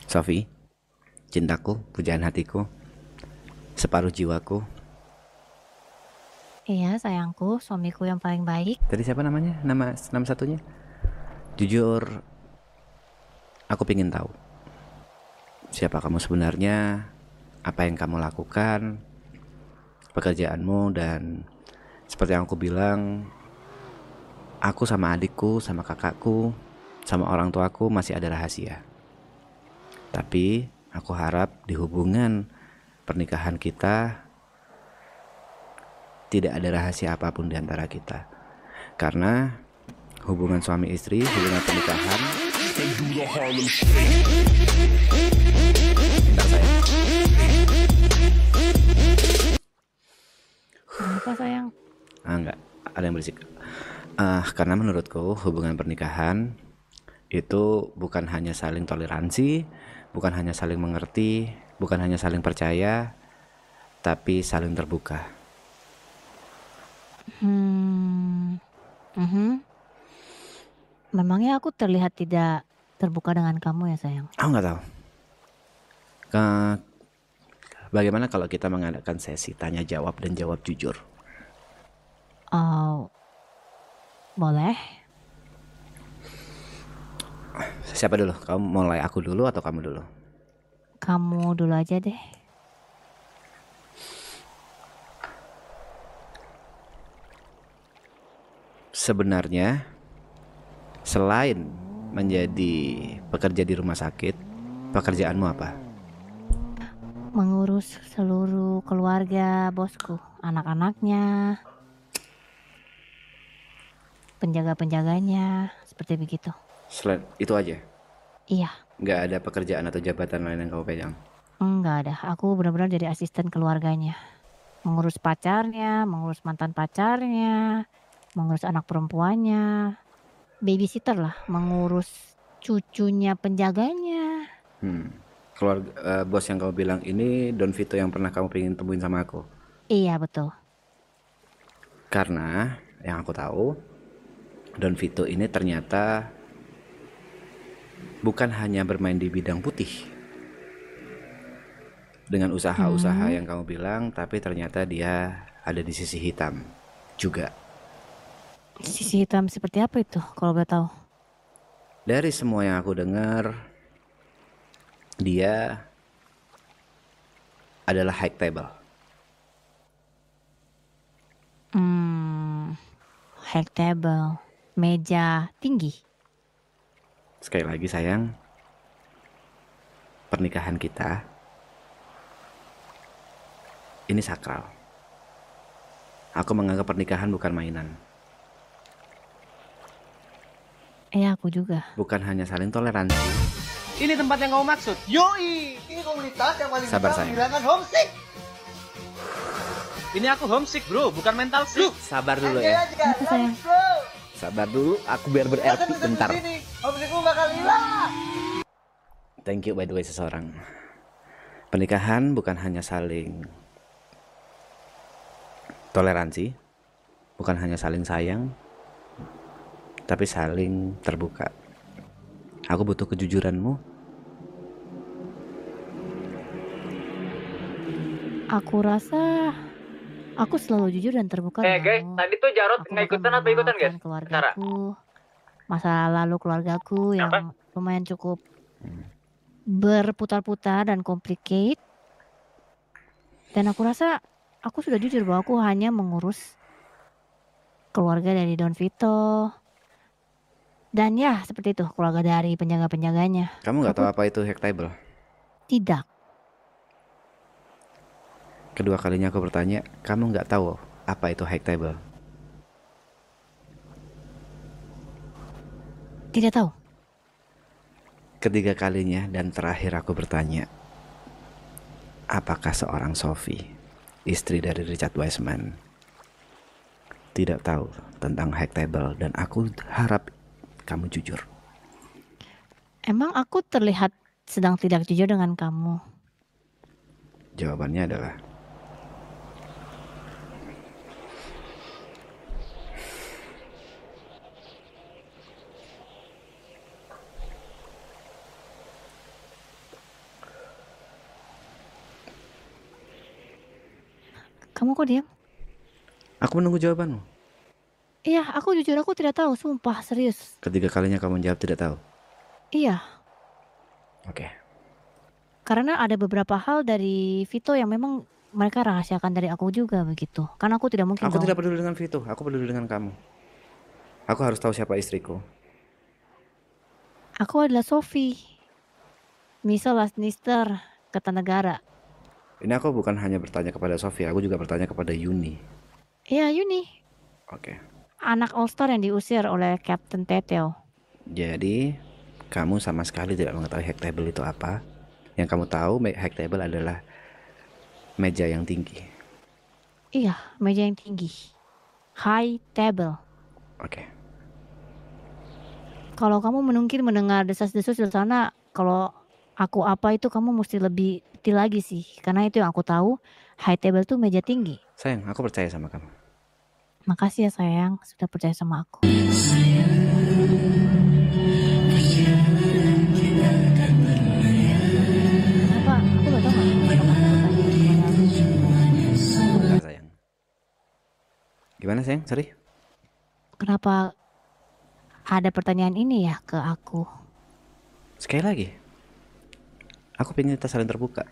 Sofi, cintaku, pujaan hatiku, separuh jiwaku. Iya sayangku, suamiku yang paling baik. Tadi siapa namanya? Nama satunya? Jujur, aku pengen tahu siapa kamu sebenarnya, apa yang kamu lakukan, pekerjaanmu, dan seperti yang aku bilang, aku sama adikku, sama kakakku, sama orang tuaku masih ada rahasia. Tapi aku harap di hubungan pernikahan kita tidak ada rahasia apapun di antara kita. Karena hubungan suami istri, hubungan pernikahan. Bentar sayang. Kenapa sayang? Enggak, ada yang berisik. Karena menurutku hubungan pernikahan itu bukan hanya saling toleransi, bukan hanya saling mengerti, bukan hanya saling percaya, tapi saling terbuka. Memangnya aku terlihat tidak terbuka dengan kamu ya sayang? Aku nggak tahu. Bagaimana kalau kita mengadakan sesi tanya jawab dan jawab jujur? Oh, boleh. Siapa dulu? Kamu mulai, aku dulu atau kamu dulu? Kamu dulu aja deh. Sebenarnya selain menjadi pekerja di rumah sakit, pekerjaanmu apa? Mengurus seluruh keluarga bosku, anak-anaknya, penjaga-penjaganya, seperti begitu. Selain itu aja? Iya, Nggak ada pekerjaan atau jabatan lain yang kamu pegang? enggak ada. Aku benar-benar jadi asisten keluarganya. Mengurus pacarnya, mengurus mantan pacarnya, mengurus anak perempuannya, babysitter lah, mengurus cucunya penjaganya. Keluarga bos yang kamu bilang ini Don Vito yang pernah kamu pengen temuin sama aku. Iya betul. Karena yang aku tahu, Don Vito ini ternyata bukan hanya bermain di bidang putih dengan usaha-usaha yang kamu bilang, tapi ternyata dia ada di sisi hitam juga. Sisi hitam seperti apa itu kalau boleh tahu? Dari semua yang aku dengar, dia adalah high table. High table, meja tinggi. Sekali lagi sayang, pernikahan kita ini sakral. Aku menganggap pernikahan bukan mainan. Aku juga. Bukan hanya saling toleransi. Ini tempat yang kamu maksud? Yoi! Ini komunitas yang paling Sabar, bisa sayang. menghilangkan homesick. Ini aku homesick bro, bukan mental sick. Sabar dulu ya. Apa sayang? Sabar dulu, aku biar ber-RP bentar. Homesickmu bakal hilang. Thank you by the way seseorang. Pernikahan bukan hanya saling toleransi, bukan hanya saling sayang, tapi saling terbuka. Aku butuh kejujuranmu. Aku rasa aku selalu jujur dan terbuka Guys, denganmu. tadi tuh Jarod Aku nggak bahkan ikutan apa ikutan guys? mengenalkan keluargaku, masa lalu keluargaku yang lumayan cukup berputar-putar dan complicated. Dan aku rasa aku sudah jujur bahwa aku hanya mengurus keluarga dari Don Vito. Dan ya seperti itu, keluarga dari penjaga-penjaganya. Kamu nggak tahu apa itu hack table? Tidak. Kedua kalinya aku bertanya, kamu nggak tahu apa itu hack table? Tidak tahu. Ketiga kalinya dan terakhir aku bertanya, apakah seorang Sophie, istri dari Richard Wiseman, tidak tahu tentang hack table? Dan aku harap kamu jujur. Emang aku terlihat sedang tidak jujur dengan kamu? Jawabannya adalah Kamu kok diam? Aku menunggu jawabanmu. Iya, aku jujur aku tidak tahu, sumpah serius. Ketiga kalinya kamu jawab tidak tahu. Iya, Oke. karena ada beberapa hal dari Vito yang memang mereka rahasiakan dari aku juga begitu. Karena aku tidak mungkin Aku dong. tidak peduli dengan Vito, aku peduli dengan kamu. Aku harus tahu siapa istriku. Aku adalah Sophie, Misa Lannister, Kertanegara. Ini aku bukan hanya bertanya kepada Sofia, aku juga bertanya kepada Yuni. Iya, Yuni, Oke. anak All-Star yang diusir oleh Captain Teteo. Jadi kamu sama sekali tidak mengetahui hack table itu apa. Yang kamu tahu hack table adalah meja yang tinggi. Iya, meja yang tinggi. High table. Oke. Kalau kamu mungkin mendengar desas-desus di sana, kalau aku apa itu kamu mesti lebih detail lagi sih. Karena itu yang aku tahu, high table tuh meja tinggi. Sayang, aku percaya sama kamu. Makasih ya sayang, sudah percaya sama aku. Kenapa? Aku gak tahu gak kenapa kamu bertanya kepada aku. Bentar, sayang. Gimana sayang? Sorry. Kenapa ada pertanyaan ini ya ke aku? Sekali lagi. Aku pengen kita saling terbuka.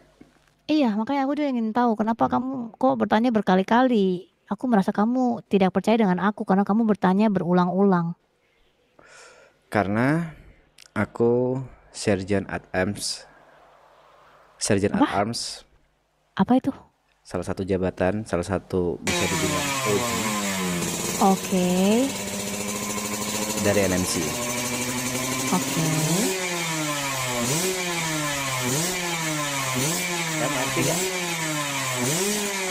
Iya, makanya aku juga ingin tahu kenapa kamu kok bertanya berkali-kali. Aku merasa kamu tidak percaya dengan aku karena kamu bertanya berulang-ulang. Karena aku Sergeant at Arms. Sergeant at Arms. Apa itu? Salah satu jabatan, salah satu bisa dibilang OG Oke, dari NMC. oke. Kamu ngerti gak?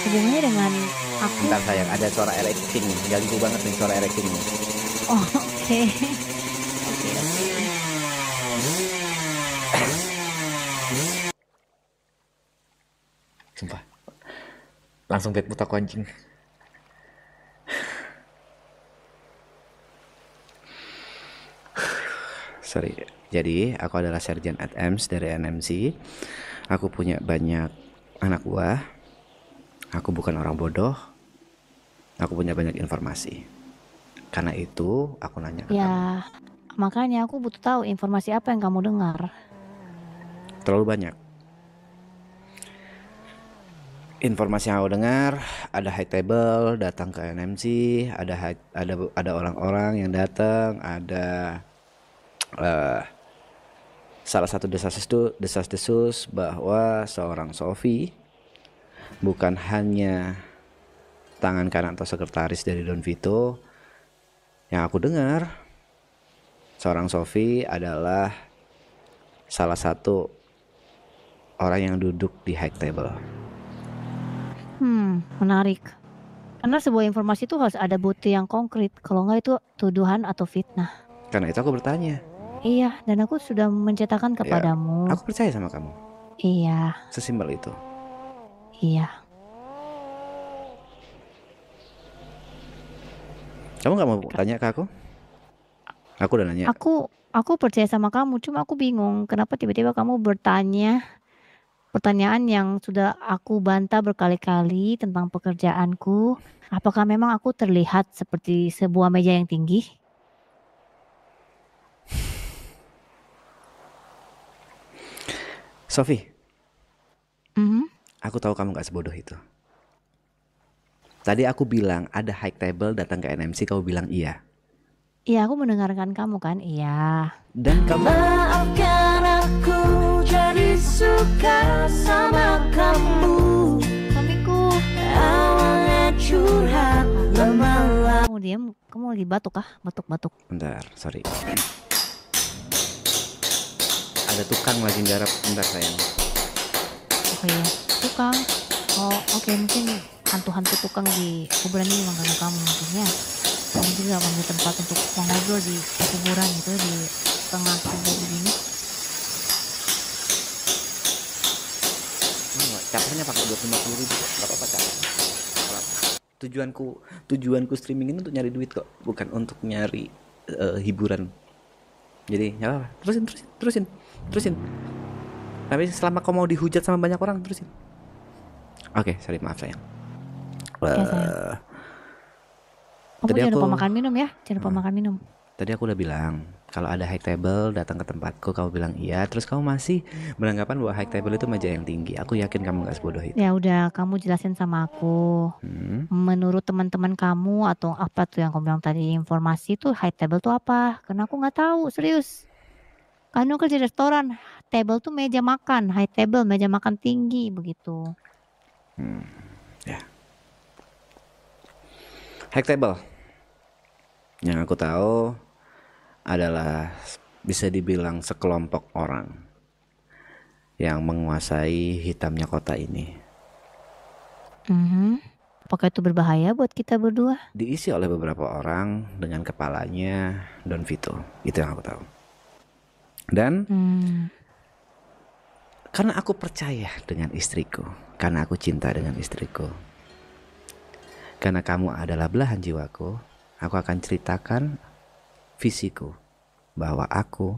Hubungannya dengan aku? Bentar sayang, ada suara erecting nih. Ganggu banget nih suara erecting nih. Oh, oke. Oke, oke. Sumpah. Langsung bad mood aku anjing. Sorry. Jadi aku adalah Sergeant at Arms dari NMC. Aku punya banyak anak buah. Aku bukan orang bodoh. Aku punya banyak informasi. Karena itu aku nanya ke kamu. Ya, makanya aku butuh tahu informasi apa yang kamu dengar. Terlalu banyak. Informasi yang aku dengar, ada high table datang ke NMC, ada orang-orang yang datang, ada salah satu desas-desus bahwa seorang Sophie bukan hanya tangan kanan atau sekretaris dari Don Vito. Yang aku dengar, seorang Sophie adalah salah satu orang yang duduk di high table. Menarik. Karena sebuah informasi itu harus ada bukti yang konkret. Kalau enggak itu tuduhan atau fitnah. Karena itu aku bertanya. Iya, dan aku sudah menceritakan kepadamu. Aku percaya sama kamu. Iya, Sesimpel itu. iya. Kamu gak mau tanya ke aku? Aku udah nanya. Aku percaya sama kamu, cuma aku bingung kenapa tiba-tiba kamu bertanya pertanyaan yang sudah aku bantah berkali-kali tentang pekerjaanku. Apakah memang aku terlihat seperti sebuah meja yang tinggi? Sophie, Mhm. aku tahu kamu gak sebodoh itu. Tadi aku bilang ada high table datang ke NMC, kamu bilang iya. Iya, aku mendengarkan kamu kan? Iya. Dan kamu Maafkan aku jadi suka sama kamu. Suamiku, Awalnya curhat lama-lama. kamu diam, kamu lagi batuk kah? Batuk-batuk. bentar, sorry. Ada tukang lagi garap, bentar sayang. Oh iya, tukang. Oh oke, mungkin hantu-hantu tukang di kuburan ini mengganggu kamu mungkin ya. Kamu juga memiliki tempat untuk mengobrol di kuburan gitu di tengah kubur begini. Capeknya pakai 250.000, nggak apa-apa capek. Tujuanku streaming ini untuk nyari duit kok, bukan untuk nyari hiburan. Jadi ya apa, terusin. Tapi selama kau mau dihujat sama banyak orang, terusin. Oke, sorry, maaf sayang. Ya sayang. Eh, Kamu tadi jangan lupa aku makan minum ya. Jangan lupa makan minum. tadi aku udah bilang kalau ada high table datang ke tempatku, kamu bilang iya, terus kamu masih beranggapan bahwa high table itu meja yang tinggi. Aku yakin kamu nggak sebodoh itu. Ya udah, kamu jelasin sama aku. Hmm. Menurut teman-teman kamu atau apa tuh yang kamu bilang tadi, informasi tuh high table tuh apa? Karena aku nggak tahu, serius. Kamu kerja di restoran, table tuh meja makan, high table meja makan tinggi begitu. Ya. High table yang aku tahu adalah bisa dibilang sekelompok orang yang menguasai hitamnya kota ini. Apakah itu berbahaya buat kita berdua? Diisi oleh beberapa orang dengan kepalanya Don Vito. Itu yang aku tahu. Dan karena aku percaya dengan istriku, karena aku cinta dengan istriku, karena kamu adalah belahan jiwaku, aku akan ceritakan visiku bahwa aku,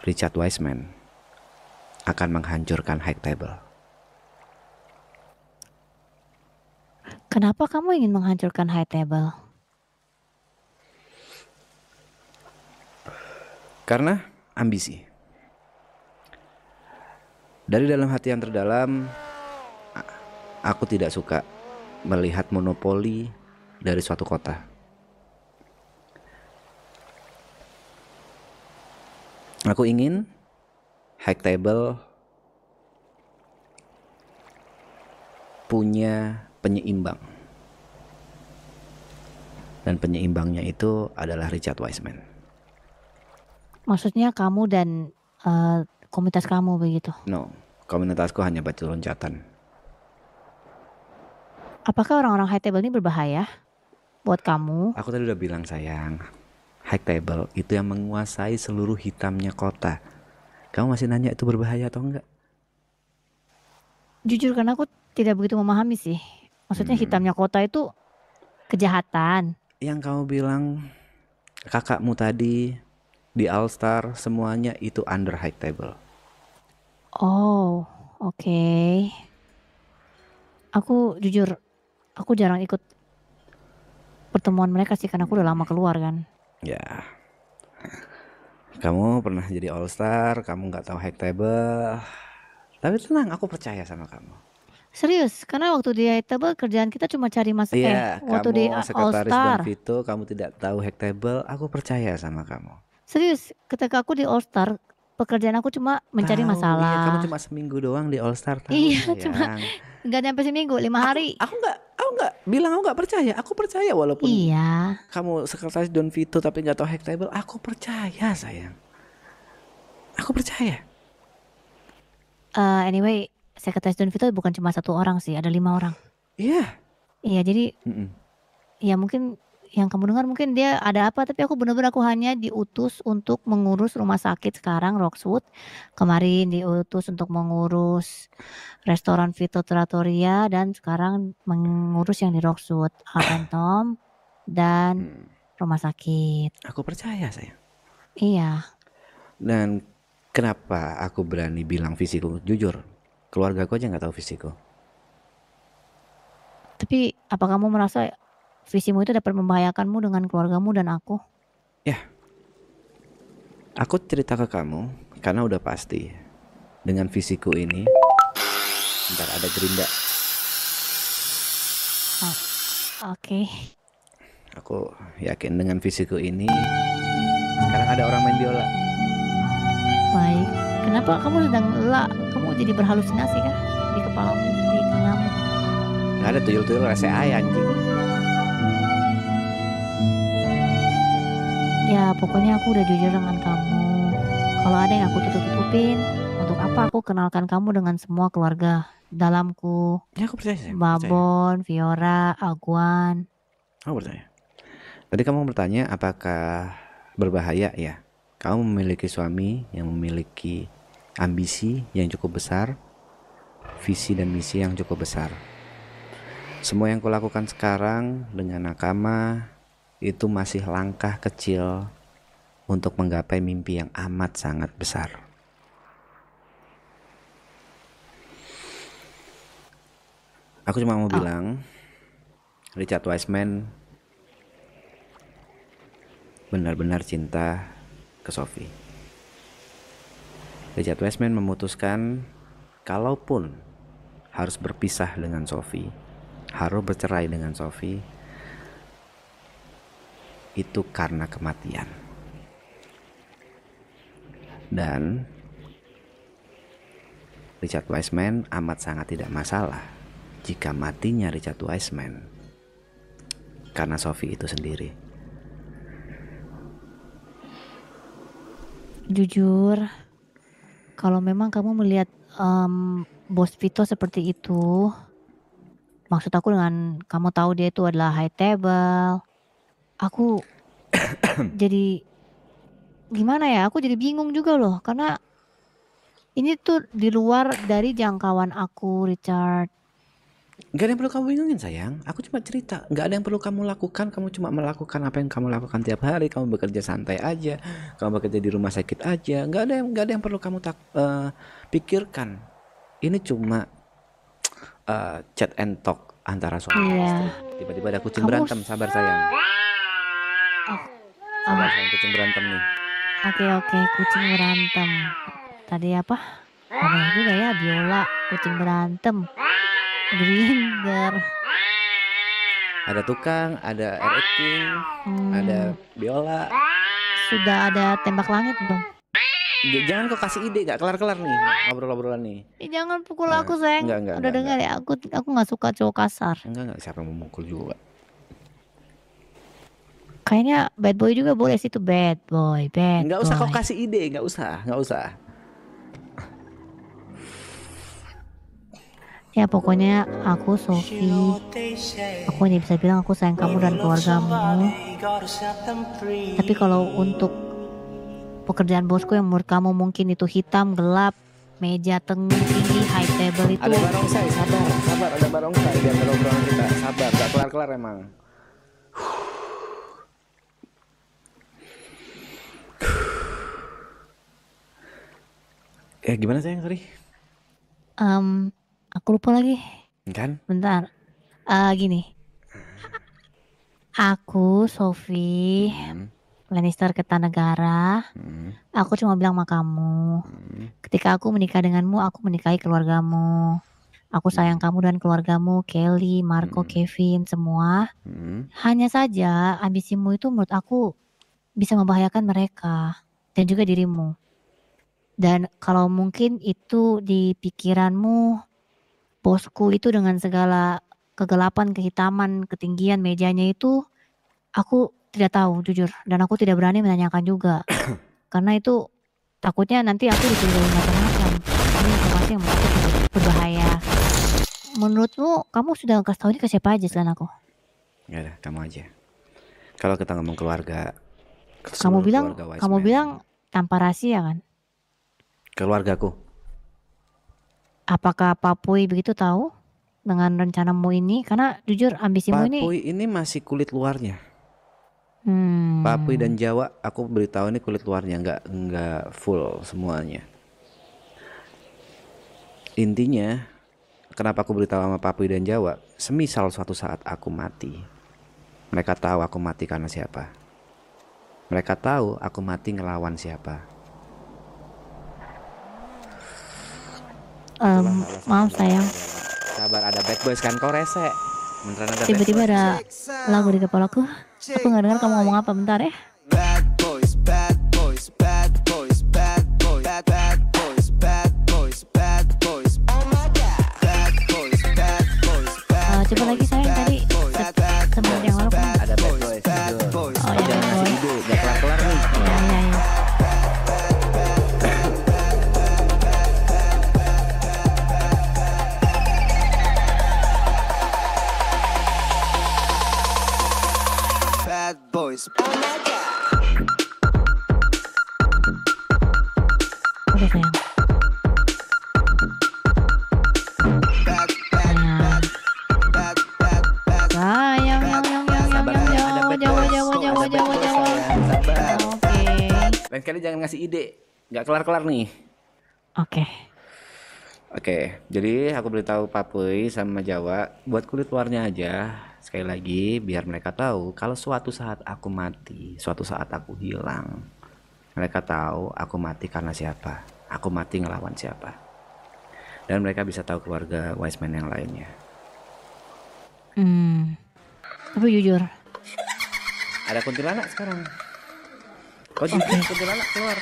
Richard Wiseman, akan menghancurkan high table. Kenapa kamu ingin menghancurkan high table? Karena ambisi. Dari dalam hati yang terdalam, aku tidak suka melihat monopoli dari suatu kota. Aku ingin high table punya penyeimbang. Dan penyeimbangnya itu adalah Richard Wiseman. Maksudnya kamu dan komunitas kamu begitu? No, komunitasku hanya batu loncatan. Apakah orang-orang high table ini berbahaya buat kamu? Aku tadi udah bilang sayang, high table itu yang menguasai seluruh hitamnya kota. Kamu masih nanya itu berbahaya atau enggak? Jujur karena aku tidak begitu memahami sih. Maksudnya hitamnya kota itu kejahatan. Yang kamu bilang kakakmu tadi di All Star semuanya itu under high table. Oh, oke. Aku jujur, aku jarang ikut pertemuan mereka sih karena aku udah lama keluar kan. Ya, kamu pernah jadi All Star, kamu nggak tahu high table. Tapi tenang, aku percaya sama kamu. Serius, karena waktu di high table kerjaan kita cuma cari Iya, waktu di kamu All sekretaris Don Star. Vito, kamu tidak tahu high table. Aku percaya sama kamu. Serius, ketika aku di All Star, pekerjaan aku cuma mencari Tahu, masalah. Iya, kamu cuma seminggu doang di All Star. Tahu, Iya, sayang. cuma nggak nyampe seminggu, 5 hari. Aku nggak bilang aku nggak percaya. Aku percaya walaupun Iya. kamu sekretaris Don Vito tapi nggak tahu high table. Aku percaya sayang. Aku percaya. Anyway, sekretaris Don Vito bukan cuma satu orang sih, ada 5 orang. Iya. Iya, jadi ya mungkin yang kamu dengar mungkin dia ada apa, tapi aku benar-benar aku hanya diutus untuk mengurus rumah sakit sekarang Roxwood. Kemarin diutus untuk mengurus restoran Vito Trattoria dan sekarang mengurus yang di Roxwood, Art and Tom dan rumah sakit. Aku percaya sayang. Iya. Dan kenapa aku berani bilang visiku? Jujur, keluargaku aja nggak tahu visiku. Tapi apa kamu merasa visimu itu dapat membahayakanmu dengan keluargamu dan aku? Ya, aku cerita ke kamu karena udah pasti dengan visiku ini. Ntar ada gerinda. Oke. Aku yakin dengan visiku ini sekarang ada orang main biola. Baik. Kenapa kamu sedang lelah? Kamu jadi berhalusinasi kah di kepalamu, di telingamu? Nggak ada tuyul-tuyul rese anjing. Ya pokoknya aku udah jujur dengan kamu. Kalau ada yang aku tutup-tutupin, untuk apa aku kenalkan kamu dengan semua keluarga dalamku? Ya aku percaya sayang. Percaya. Babon, Fiora, Aguan. Aku percaya. Tadi kamu bertanya apakah berbahaya ya? Kamu memiliki suami yang memiliki ambisi yang cukup besar, visi dan misi yang cukup besar. Semua yang kulakukan sekarang dengan Nakama itu masih langkah kecil untuk menggapai mimpi yang amat sangat besar. Aku cuma mau Oh. bilang Richard Wiseman benar-benar cinta ke Sophie. Richard Wiseman memutuskan kalaupun harus berpisah dengan Sophie, harus bercerai dengan Sophie, itu karena kematian. Dan Richard Wiseman amat sangat tidak masalah jika matinya Richard Wiseman karena Sophie itu sendiri. Jujur, kalau memang kamu melihat Bos Vito seperti itu, maksud aku dengan kamu tahu dia itu adalah high table, aku jadi gimana ya? Aku jadi bingung juga loh, karena ini tuh di luar dari jangkauan aku, Richard. Gak ada yang perlu kamu bingungin sayang. Aku cuma cerita. Gak ada yang perlu kamu lakukan. Kamu cuma melakukan apa yang kamu lakukan tiap hari. Kamu bekerja santai aja. Kamu bekerja di rumah sakit aja. Gak ada yang perlu kamu pikirkan. Ini cuma chat and talk antara suami dan Iya. istri. Tiba-tiba ada kucing Kamu berantem. Sabar sayang. Sabar sayang, kucing berantem nih. Oke, kucing berantem. Tadi apa? Aneh juga ya, biola, kucing berantem, grinder. Ada tukang, ada King, ada biola. Sudah ada tembak langit belum? Jangan kau kasih ide, gak kelar-kelar nih ngobrol-ngobrolan nih. Jangan pukul aku sayang. Enggak, Udah dengar ya, aku nggak suka cowok kasar. Enggak, siapa yang mau mukul juga. Kayaknya bad boy juga boleh sih, tuh bad boy. Nggak usah kau kasih ide, nggak usah. Ya pokoknya aku Sophie, aku hanya bisa bilang aku sayang kamu dan keluargamu. Tapi kalau untuk pekerjaan bosku yang menurut kamu mungkin itu hitam, gelap, meja tinggi, high table itu. Ada barongsai, sabar, ada barongsai di antara obrolan kita. Sabar, gak kelar-kelar emang. Gimana sayang, sorry? Aku lupa lagi. Kan? Bentar. Gini. Aku Sophie Lannister Kertanegara. Aku cuma bilang sama kamu, ketika aku menikah denganmu, aku menikahi keluargamu. Aku sayang kamu dan keluargamu, Kelly, Marco, Kevin, semua. Hanya saja ambisimu itu menurut aku bisa membahayakan mereka dan juga dirimu. Dan kalau mungkin itu di pikiranmu, bosku itu dengan segala kegelapan, kehitaman, ketinggian mejanya itu, aku tidak tahu jujur, dan aku tidak berani menanyakan juga. Karena itu takutnya nanti aku dicurigai macam-macam. Ini informasi yang menurut aku berbahaya. Menurutmu kamu sudah kasih tahu ini ke siapa aja selain aku? Gak ada, kamu aja. Kalau kita ngomong keluarga, Kamu bilang tanpa rahasia kan? keluargaku. Apakah Papui begitu tahu dengan rencanamu ini? Karena jujur ambisimu ini. Papui ini masih kulit luarnya. Papui dan Jawa aku beritahu ini kulit luarnya, nggak full semuanya. Intinya kenapa aku beritahu sama Papui dan Jawa, semisal suatu saat aku mati, mereka tahu aku mati karena siapa. Mereka tahu aku mati ngelawan siapa. Maaf sayang, Sabar, ada bad boys kan, kau rese. Beneran ada tiba-tiba bad boys. ada lagu di kepalaku. Aku nggak dengar kamu ngomong apa, bentar ya. Bad boys, bad boys, bad boys, bad boys, bad boys, bad boys, bad boys. Oh my god. Bad boys, bad boys, bad Coba lagi sayang, tadi sebentar yang lalu kan. Ada bad boys. Jujur. Oh ya, Jangan bad ngasih boy. ide, gak kelar-kelar nih. Ya. bad boys. Oh my god. Udah sayang. Bad, bad, Sayang. bad, bad, bad. Sayang, Sabar, sayang, ada bad boys. jauh. Ada bad boys, sayang. Sabar. Oke. Lain kali jangan ngasih ide, gak kelar-kelar nih. Oke. Oke, jadi aku beritahu Papui sama Jawa buat kulit luarnya aja. Sekali lagi biar mereka tahu kalau suatu saat aku mati, suatu saat aku hilang. Mereka tahu aku mati karena siapa. Aku mati ngelawan siapa. Dan mereka bisa tahu keluarga Wise Man yang lainnya. Tapi jujur, Ada kuntilanak sekarang. Kok jujur kuntilanak keluar?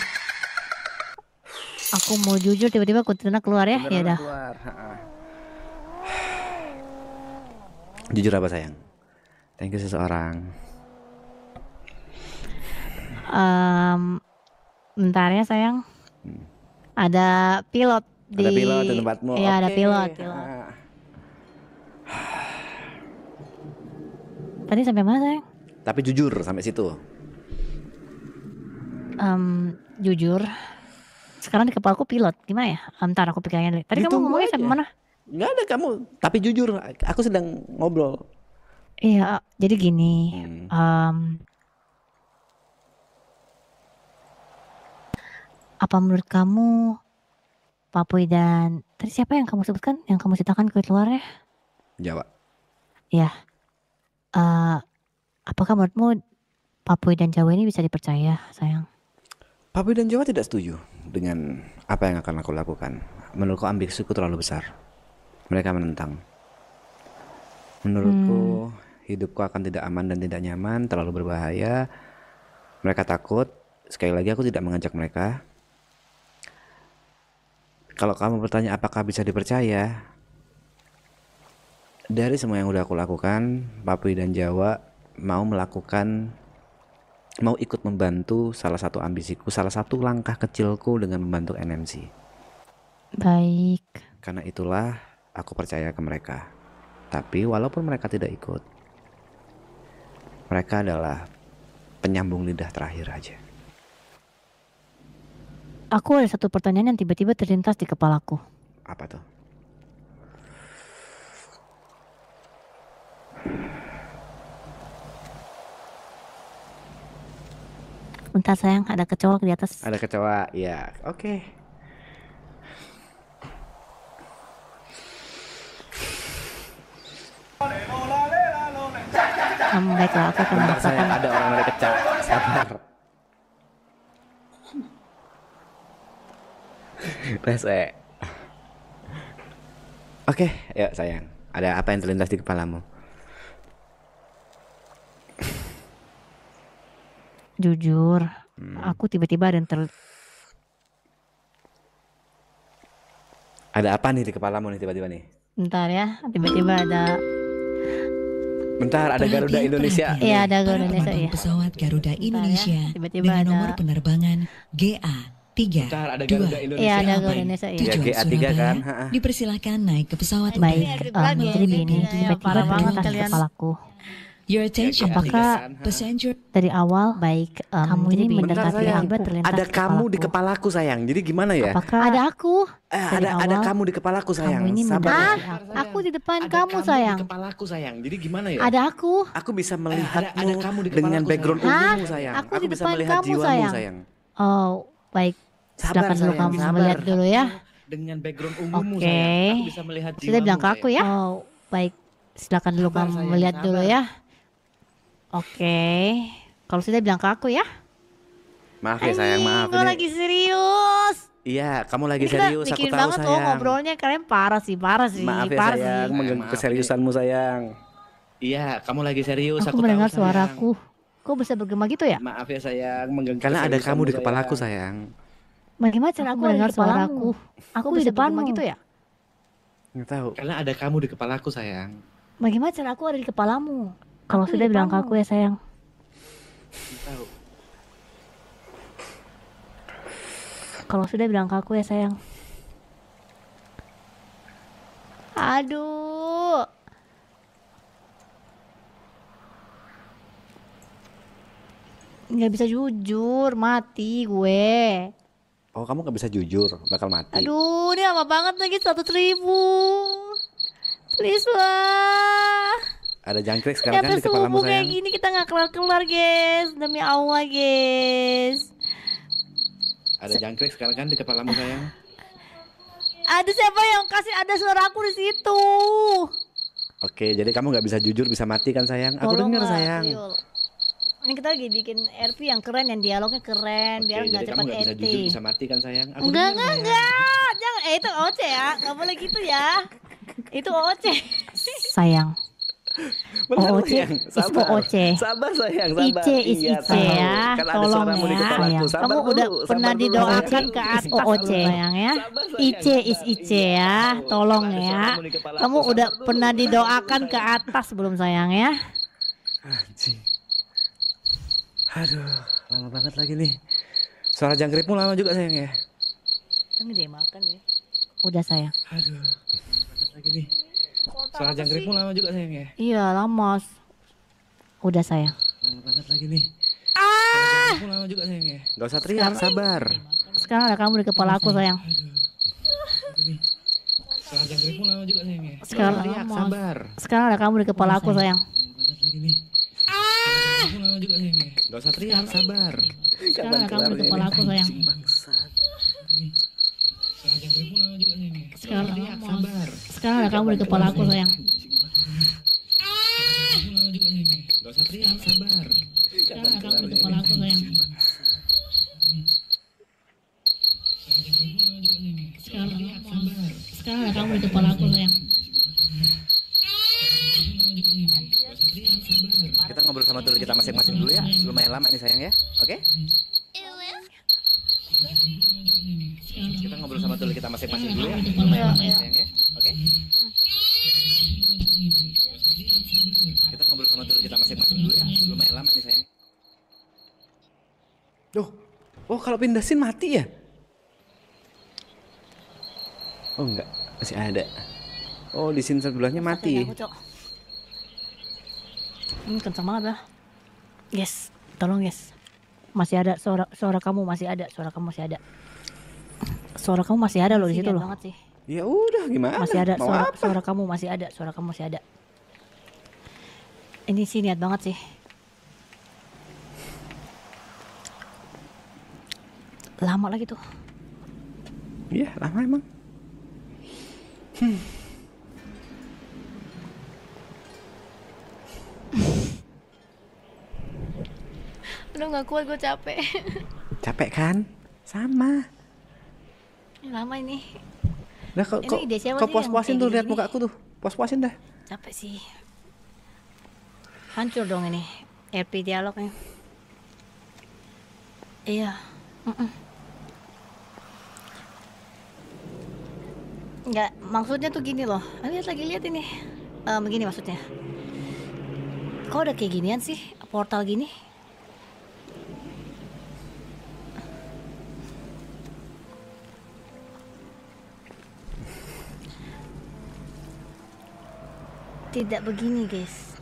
aku mau jujur tiba-tiba kuntilanak keluar ya. Ya Kuntilanak udah. keluar. Ha-ha. Jujur apa sayang? Thank you seseorang. Bentar ya sayang. Ada pilot di. Ada pilot di tempatmu. Iya ada Oke. pilot. Ah. Tadi sampai mana sayang? Tapi jujur sampai situ. Jujur. Sekarang di kepalaku pilot. Gimana ya? Ntar aku pikirin dulu. Tadi kamu Ditunggu ngomongnya aja. sampai mana? Nggak ada kamu. Tapi jujur, aku sedang ngobrol. Iya, jadi gini. Apa menurut kamu Papui dan tadi siapa yang kamu sebutkan? Yang kamu ceritakan kulit luarnya? Jawa. Ya. Apakah menurutmu Papui dan Jawa ini bisa dipercaya, sayang? Papua dan Jawa tidak setuju dengan apa yang akan aku lakukan. Menurutku ambisiku terlalu besar. Mereka menentang. Menurutku hidupku akan tidak aman dan tidak nyaman, terlalu berbahaya. Mereka takut. Sekali lagi aku tidak mengajak mereka. Kalau kamu bertanya apakah bisa dipercaya, dari semua yang udah aku lakukan, Papua dan Jawa mau ikut membantu salah satu ambisiku, salah satu langkah kecilku dengan membantu NMC. Baik. Karena itulah aku percaya ke mereka. Tapi walaupun mereka tidak ikut, mereka adalah penyambung lidah terakhir aja. Aku ada satu pertanyaan yang tiba-tiba terlintas di kepalaku. Apa tuh? Bentar sayang, ada kecoa di atas. Ada kecoa, ya. Oke. Baiklah, aku akan Bentar saya mengatakan. ada orang dari kecoa. Sabar. Rese. Oke, ya sayang. Ada apa yang terlintas di kepalamu? Jujur, aku tiba-tiba ada yang Ada apa nih di kepalamu nih tiba-tiba nih? Bentar ya, tiba-tiba ada. Bentar, ada Garuda Indonesia. Iya, ada Para Garuda Indonesia, penumpang iya. pesawat Garuda Indonesia tiba-tiba dengan ada- nomor penerbangan GA Bentar, ada Garuda 322 Indonesia. Iya, ada Garuda Surabaya, Indonesia, iya. tujuan Iya, GA3 Surabaya, kan? Ha-ha. dipersilakan naik ke pesawat Baik, udara. jadi begini, tiba-tiba parah banget terlintas di kalian. kepalaku. Your attention Apakah please. Passenger dari awal baik kamu ini Bentar mendekati sayang, tiba terlintas ada di kamu di kepalaku. kepalaku sayang. Jadi gimana ya? Apakah ada aku? Dari Ada awal, kamu di kepalaku sayang. kamu ini Sabar. mendekati ya. aku. Aku di depan Ada kamu sayang. di kepalaku sayang. Jadi gimana ya? Ada aku. Aku bisa melihatmu ada kamu di dengan kepalaku, background sayang. ungumu Hah? sayang. Aku di bisa depan melihat kamu, jiwamu sayang. sayang. Oh, baik. Sabar, Silakan dulu sayang, kamu sabar. melihat dulu ya. Dengan background ungumu Oke. sayang. Aku bisa melihat Sudah jiwamu, bilang ke aku sayang. ya. Oh, baik. Silakan dulu Sabar, kamu sayang, melihat sabar. dulu ya. Oke. Kalau sudah bilang ke aku ya. Maaf ya sayang, maaf. Gue Ini- lagi serius. Iya, kamu lagi Ini kita serius. Aku bikin tahu banget loh sayang. ngobrolnya, kalian parah sih, parah sih, Maaf ya parah sayang, sih. mengganggu Maaf, keseriusanmu sayang. Iya, kamu lagi serius. Aku tahu, mendengar sayang. suaraku. Kok bisa bergema gitu ya? Maaf ya sayang, mengganggu Karena ada kamu keseriusanmu, di kepalaku sayang. sayang. Bagaimana cara aku mendengar suaraku? Aku di depanmu ya? gitu ya? Nggak tahu. Karena ada kamu di kepalaku sayang. Bagaimana cara aku ada di kepalamu? Kalau sudah bilang ke aku ya sayang. Nggak tahu. Kalau sudah bilang ke aku ya sayang. Aduh. Nggak bisa jujur, mati gue. Oh, kamu nggak bisa jujur, bakal mati. Aduh, ini lama banget lagi 100.000. Please lah. Ada jangkrik sekarang kan Sampai di kepalamu subuh kayak sayang. gini kita nggak kelar-kelar guys. Demi Allah guys. Ada jangkrik sekarang kan di kepalamu sayang. Ada siapa yang kasih ada suara aku di situ? Oke, jadi kamu nggak bisa jujur, bisa mati kan sayang? Aku Tolong denger lah, sayang. Tuyul. Ini kita lagi bikin RP yang keren, yang dialognya keren, Oke, biar nggak jadi kamu cepat nggak bisa edit. jujur, bisa mati kan sayang? Aku Enggak, denger, sayang. enggak. Jangan, itu OC ya. Nggak boleh gitu ya. Itu OC. Sayang. Bener, OOC sayang. is Sabar. OOC. Sabar sayang, sabar. IC is Iya, IC tahu. ya. Kan ada Tolong suaramu di ya. kepalaku. Sayang. Sabar Kamu dulu, udah sabar pernah dulu, didoakan sayang. ke atas Sabar OOC dulu. sayang ya. Sabar, sayang, IC is sabar. IC Iya, ya. tahu. Tolong Kan ada ya. suaramu di kepalaku. Kamu Sabar udah dulu, pernah sabar dulu, didoakan ke sayang. atas belum sayang ya? Anjing. Aduh, lama banget lagi nih. Suara jangkrikmu lama juga sayang ya. Ini dia makan ya. Udah sayang. Aduh, lama banget lagi nih. Suara jangkrikmu lama juga sayang ya. Iya lama. Udah sayang. Lama banget lagi nih. Suara jangkrikmu lama juga sayang ya. Gak usah teriak, sabar. Sekarang ada kamu di kepala aku sayang. Suara jangkrikmu lama juga sayang ya. Sekarang Gak usah teriak, sabar. Sekarang ada kamu di kepala aku sayang. Lama banget lagi nih. Suara jangkrikmu lama juga sayang ya. Gak usah teriak, sabar. Sekarang ada kamu di kepala aku sayang. Bangsat. Suara jangkrikmu lama juga sayang ya. Sekarang Teriak, sabar. Sekarang ada kamu di kepala aku sayang. Gak usah teriak, sabar. Sekarang ada kamu di kepala aku sayang. Sekarang ada kamu di kepala aku sayang. Kita ngobrol sama dulu kita masing-masing dulu ya. Lumayan lama nih sayang ya. Oke? Kita ngobrol sama dulu kita masing-masing dulu ya. Lumayan lama nih sayang ya. Oke? Kita ngobrol sama dulu kita masing-masing dulu ya. Lumayan lama nih sayang. Oh kalau pindah scene mati ya? Oh enggak, masih ada. Oh di scene sebelahnya mati. Aku, Cok. Ini kencang banget lah. Yes, tolong yes. Masih ada suara kamu masih ada, suara kamu masih ada. Suara kamu masih ada loh di situ loh. Banget sih. Ya udah gimana? Masih ada Mau apa? suara kamu masih ada, suara kamu masih ada. Ini sih niat banget sih. Lama lagi tuh. Iya lama emang. Udah gak kuat, gue capek. Capek kan? Sama. Lama ini. Nah kok Ini ide siapa kok sih puas-puasin yang tuh kayak lihat gini? muka aku tuh. Puas-puasin dah. Capek sih. Hancur dong ini RP dialognya. Iya. Enggak, maksudnya tuh gini loh. Lihat ini. Begini maksudnya. Kok udah kayak ginian sih portal gini? Tidak begini, guys.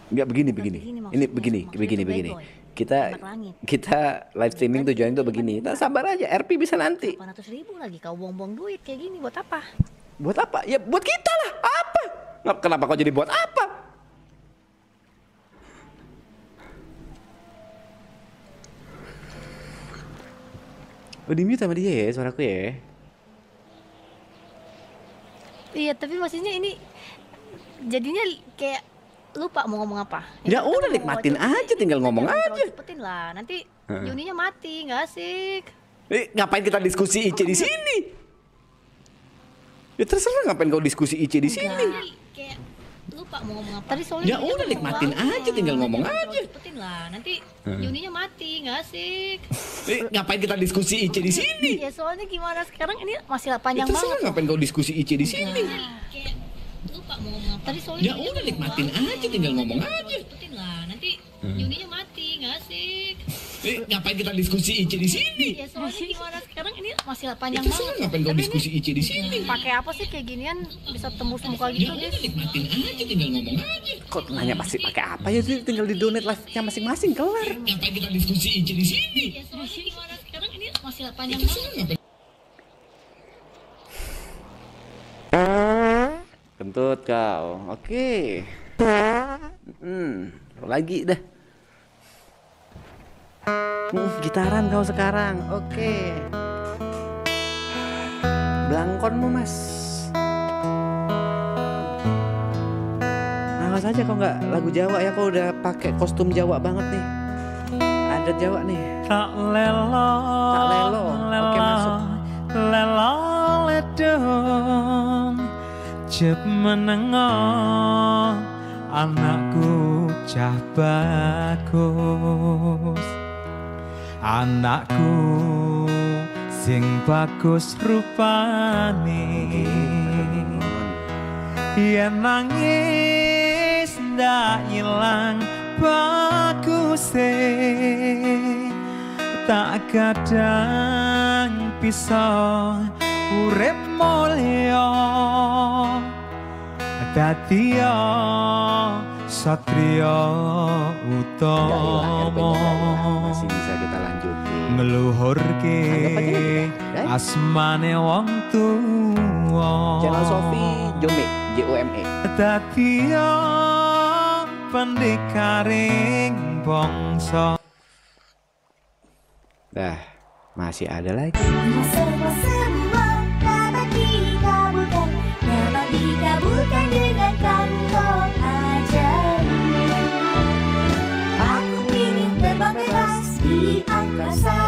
Enggak begini. begini maksudnya. Ini begini. Maksudnya tuh Begini. Playboy. Kita Tembak langit. kita live streaming tujuannya tuh begini. Nah, sabar aja, RP bisa nanti. 800.000 lagi kau buang-buang duit kayak gini buat apa? Buat apa? Ya buat kita lah. Apa? Kenapa kau jadi buat apa? Oh di mute sama dia ya suaraku ya. Iya, tapi maksudnya ini jadinya kayak lupa mau ngomong apa. Ya Kita udah, mau nikmatin ngomong aja, tinggal kita ngomong jangan aja. terlalu cepetin lah, nanti Juninya mati, nggak asik. Ngapain kita diskusi IC di sini? Ya terserah ngapain kau diskusi IC di sini. Kayak lupa mau ngomong apa. Tadi soalnya Ya Juninya udah, ngomong nikmatin banget. aja, tinggal ngomong Jangan terlalu aja. cepetin lah, nanti Juninya mati, nggak asik. Ngapain kita diskusi IC di sini? Ya soalnya gimana sekarang ini masih Ya panjang terserah banget. ngapain kau diskusi IC di sini. Kayak lupa mau ngomong apa. Tadi soalnya Ya Juninya udah, ngomong nikmatin banget. aja, tinggal ngomong Jangan aja. terlalu cepetin lah, nanti Juninya mati, nggak asik. Ngapain kita diskusi IC di sini? Ya soalnya gimana sekarang ini masih panjang Ya terserah banget. ngapain kau Tapi diskusi ini IC di sini. pakai apa sih kayak ginian bisa tembus muka Ya gitu udah, guys? nikmatin aja, tinggal ngomong aja. Kok nanya pasti pakai apa ya? Tinggal di donate live-nya masing-masing kelar. Ngapain kita diskusi IC di sini? Ya soalnya gimana sekarang ini masih panjang Ya banget. terserah ngapain. Kentut kau, oke. Lagi dah. Gitaran kau sekarang, oke. Belangkonmu mas. Awas aja kok nggak lagu Jawa ya, kok udah pakai kostum Jawa banget nih. Adat Jawa nih. Tak lelo, Tak lelo. Oke, masuk. lelo ledong jep menengo anakku cah bagus, anakku sing bagus rupane, yen nangis ndak ilang baguse, tak kadang bisa urip mulya dadi satria utama, masih bisa kita lanjutin. ngluhurke Anggap aja kita, asmane wong tuwa, Channel Sofi Jome JOME. dadi pendekaring bangsa. Dah, masih ada lagi. Semua dapat dikabulkan, dapat dikabulkan dengan kantong ajaib. Aku ingin terbang bebas di angkasa.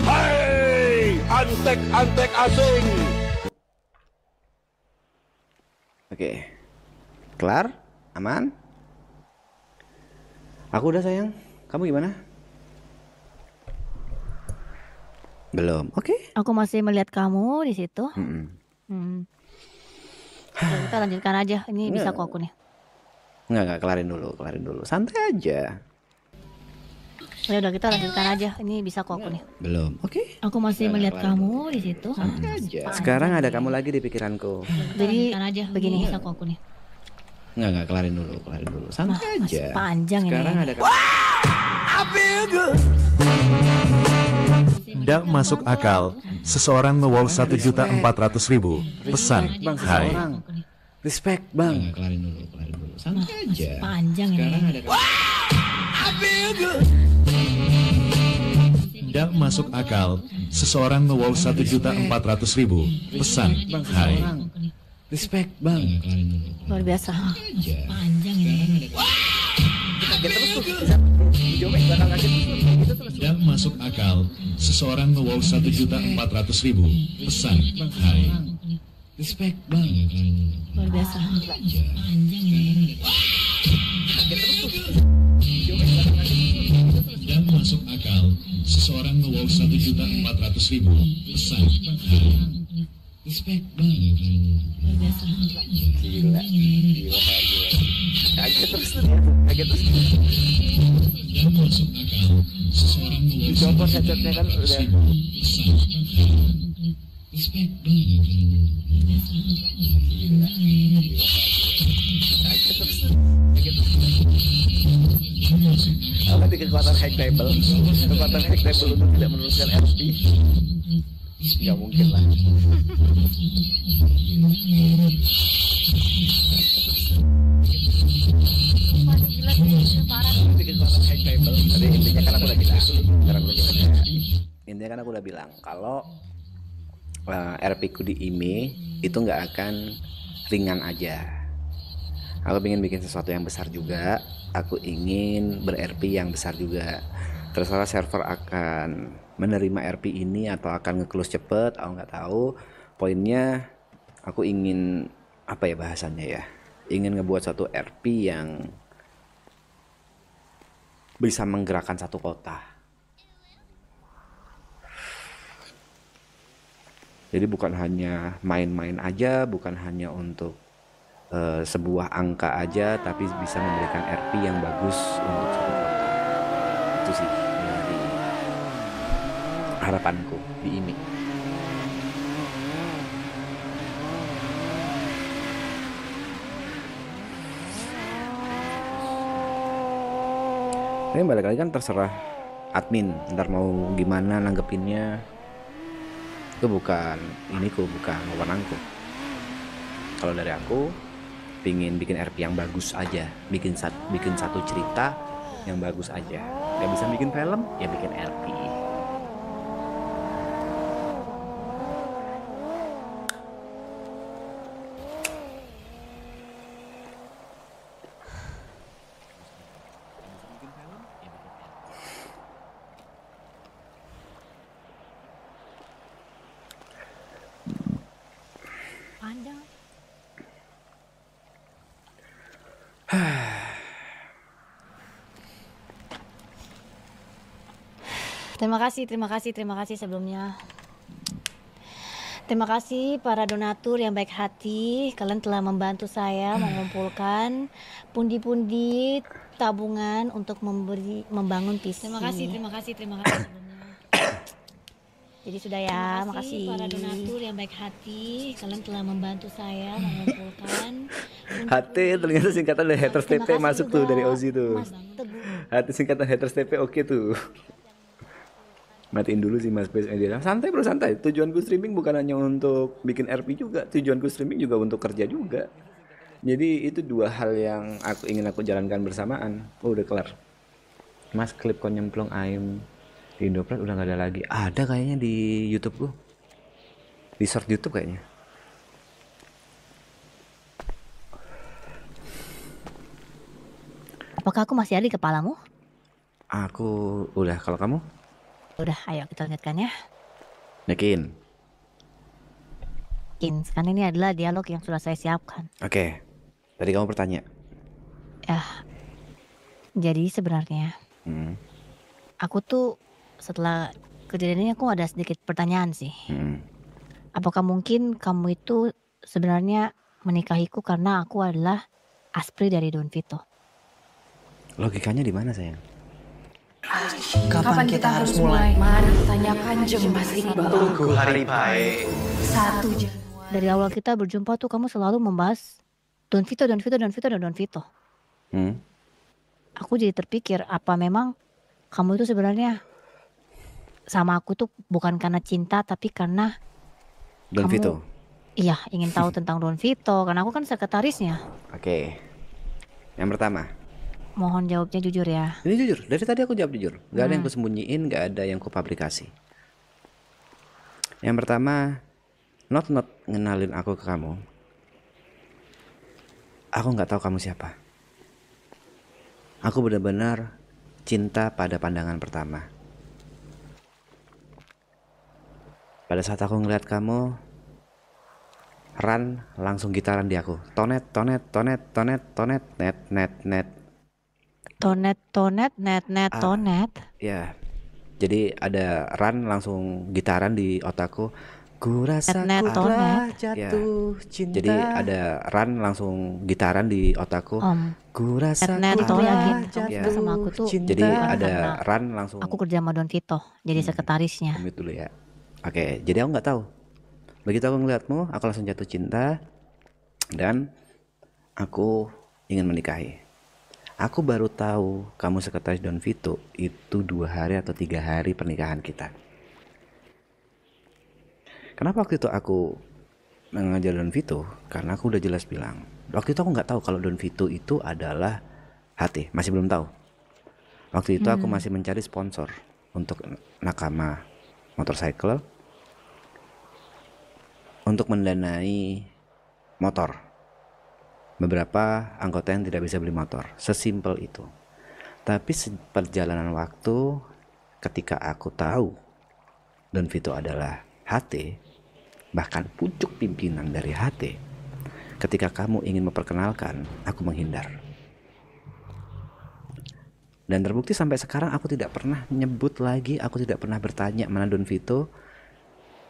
Hei, antek-antek asing. Oke. Kelar? Aman? Aku udah sayang. Kamu gimana? Belum. Oke. Aku masih melihat kamu di situ. Mm-mm. Udah, kita lanjutkan aja. Ini bisa kok aku nih. Enggak, kelarin dulu. Santai aja. Udah, kita lanjutkan aja. Ini bisa kok aku nih. Belum. Oke. Aku masih melihat kamu di situ. Santai aja. Sekarang ada kamu lagi di pikiranku. Jadi Lanjutkan aja. begini. Bisa kok aku nih. Enggak, kelarin dulu. Santai Masih aja. panjang ini. Sekarang ada kamu. Tidak masuk akal. Seseorang nge-wall 1.400.000. Pesan, Bang, hai. seseorang. Respect, Bang. Kelarin dulu. Santai aja. Panjang Sekarang ini. ada kamu. Tidak masuk akal. Seseorang nge-wall 1.400.000. Pesan, Bang, hai. seseorang. Respect, Bang. Luar biasa. Panjang ini. Kaget terus tuh. Jome bakal kaget terus. Gitu terus. Tidak masuk akal. Seseorang nge-wall 1.400.000. Pesan, hai. Respect, Bang. Luar biasa. Panjang ini. Kaget terus tuh. Jome bakal kaget terus. Tidak masuk akal. Seseorang nge-wall 1.400.000. Pesan, hai. Respect, Bang. Luar biasa. Gila. Kaget terus tuh. Tidak masuk akal. Seseorang nge-wall Dicopot headsetnya kan udah. Respect, Bang. Apa di kekuatan hack table? Kekuatan hack table untuk tidak meneruskan RP. Gak mungkin lah. Di kekuatan hack table. Tadi intinya kan aku udah bilang. Intinya kan aku udah bilang kalau RP ku di IME itu nggak akan ringan aja. Aku ingin bikin sesuatu yang besar juga. Aku ingin ber-RP yang besar juga. Terserah server akan menerima RP ini atau akan nge-close cepet, aku nggak tahu. Poinnya aku ingin apa ya bahasanya ya? Ingin ngebuat satu RP yang bisa menggerakkan satu kota. Jadi bukan hanya main-main aja, bukan hanya untuk sebuah angka aja, tapi bisa memberikan RP yang bagus untuk satu kota. Itu sih dari harapanku di IME. Tapi balik lagi kan terserah admin, ntar mau gimana nanggepinnya. Itu bukan bukan wewenangku. Kalau dari aku pingin bikin RP yang bagus aja, bikin satu cerita yang bagus aja. Gak bisa bikin film, ya bikin RP. Terima kasih sebelumnya. Terima kasih para donatur yang baik hati. Kalian telah membantu saya mengumpulkan pundi-pundi tabungan untuk membangun PC. Terima kasih sebelumnya. Jadi sudah ya, makasih para donatur yang baik hati. Kalian telah membantu saya mengumpulkan HT ternyata singkatan dari haters TP masuk tuh dari Ozzy tuh. Mas Teguh. HT singkatan haters TP oke tuh. Matiin dulu sih Mas Bes. Dia bilang, santai bro, santai. Tujuanku streaming bukan hanya untuk bikin RP juga, tujuanku streaming juga untuk kerja juga. Jadi itu dua hal yang aku jalankan bersamaan. Oh udah kelar. Mas klip kau nyemplung ayam di Indopret udah nggak ada lagi. Ada kayaknya di YouTube gua. Di short YouTube kayaknya. Apakah aku masih ada di kepalamu? Aku udah, kalau kamu? Udah, ayo kita lanjutkan ya. Yakin? Karena ini adalah dialog yang sudah saya siapkan. Oke. Tadi kamu bertanya. Ya, jadi sebenarnya aku tuh setelah kejadian ini aku ada sedikit pertanyaan sih. Apakah mungkin kamu itu sebenarnya menikahiku karena aku adalah Aspri dari Don Vito? Logikanya di mana sayang? Kapan kita harus mulai? Mari tanyakan Jeng Mas Iqbal. Tunggu hari baik. 1 Januari. Dari awal kita berjumpa tuh kamu selalu membahas Don Vito. Aku jadi terpikir apa memang kamu itu sebenarnya sama aku tuh bukan karena cinta tapi karena Don Vito. Iya, ingin tahu tentang Don Vito karena aku kan sekretarisnya. Oke. Yang pertama. Mohon jawabnya jujur ya. Ini jujur, dari tadi aku jawab jujur. Gak ada yang kusembunyiin, gak ada yang kupabrikasi. Yang pertama, not ngenalin aku ke kamu. Aku gak tahu kamu siapa. Aku benar-benar cinta pada pandangan pertama. Pada saat aku ngeliat kamu, Ran langsung gitaran di aku. Tonet, net. Tonet. Ya, jadi ada Ran langsung gitaran di otakku. Ku rasa ku jatuh cinta. Jadi ada Ran langsung gitaran di otakku. Ku rasa ku jatuh sama aku tuh cinta. Jadi ada Ran langsung. Aku kerja sama Don Vito, jadi sekretarisnya. Mute dulu ya. Oke, jadi aku nggak tahu. Begitu aku ngeliatmu, aku langsung jatuh cinta dan aku ingin menikahi. Aku baru tahu kamu sekretaris Don Vito itu 2 hari atau 3 hari pernikahan kita. Kenapa waktu itu aku mengajar Don Vito? Karena aku udah jelas bilang. Waktu itu aku nggak tahu kalau Don Vito itu adalah HT, masih belum tahu. Waktu itu aku masih mencari sponsor untuk Nakama Motorcycle untuk mendanai motor. Beberapa anggota yang tidak bisa beli motor, sesimpel itu. Tapi perjalanan waktu, ketika aku tahu Don Vito adalah HT, bahkan pucuk pimpinan dari HT, ketika kamu ingin memperkenalkan, aku menghindar. Dan terbukti sampai sekarang aku tidak pernah nyebut lagi, aku tidak pernah bertanya mana Don Vito,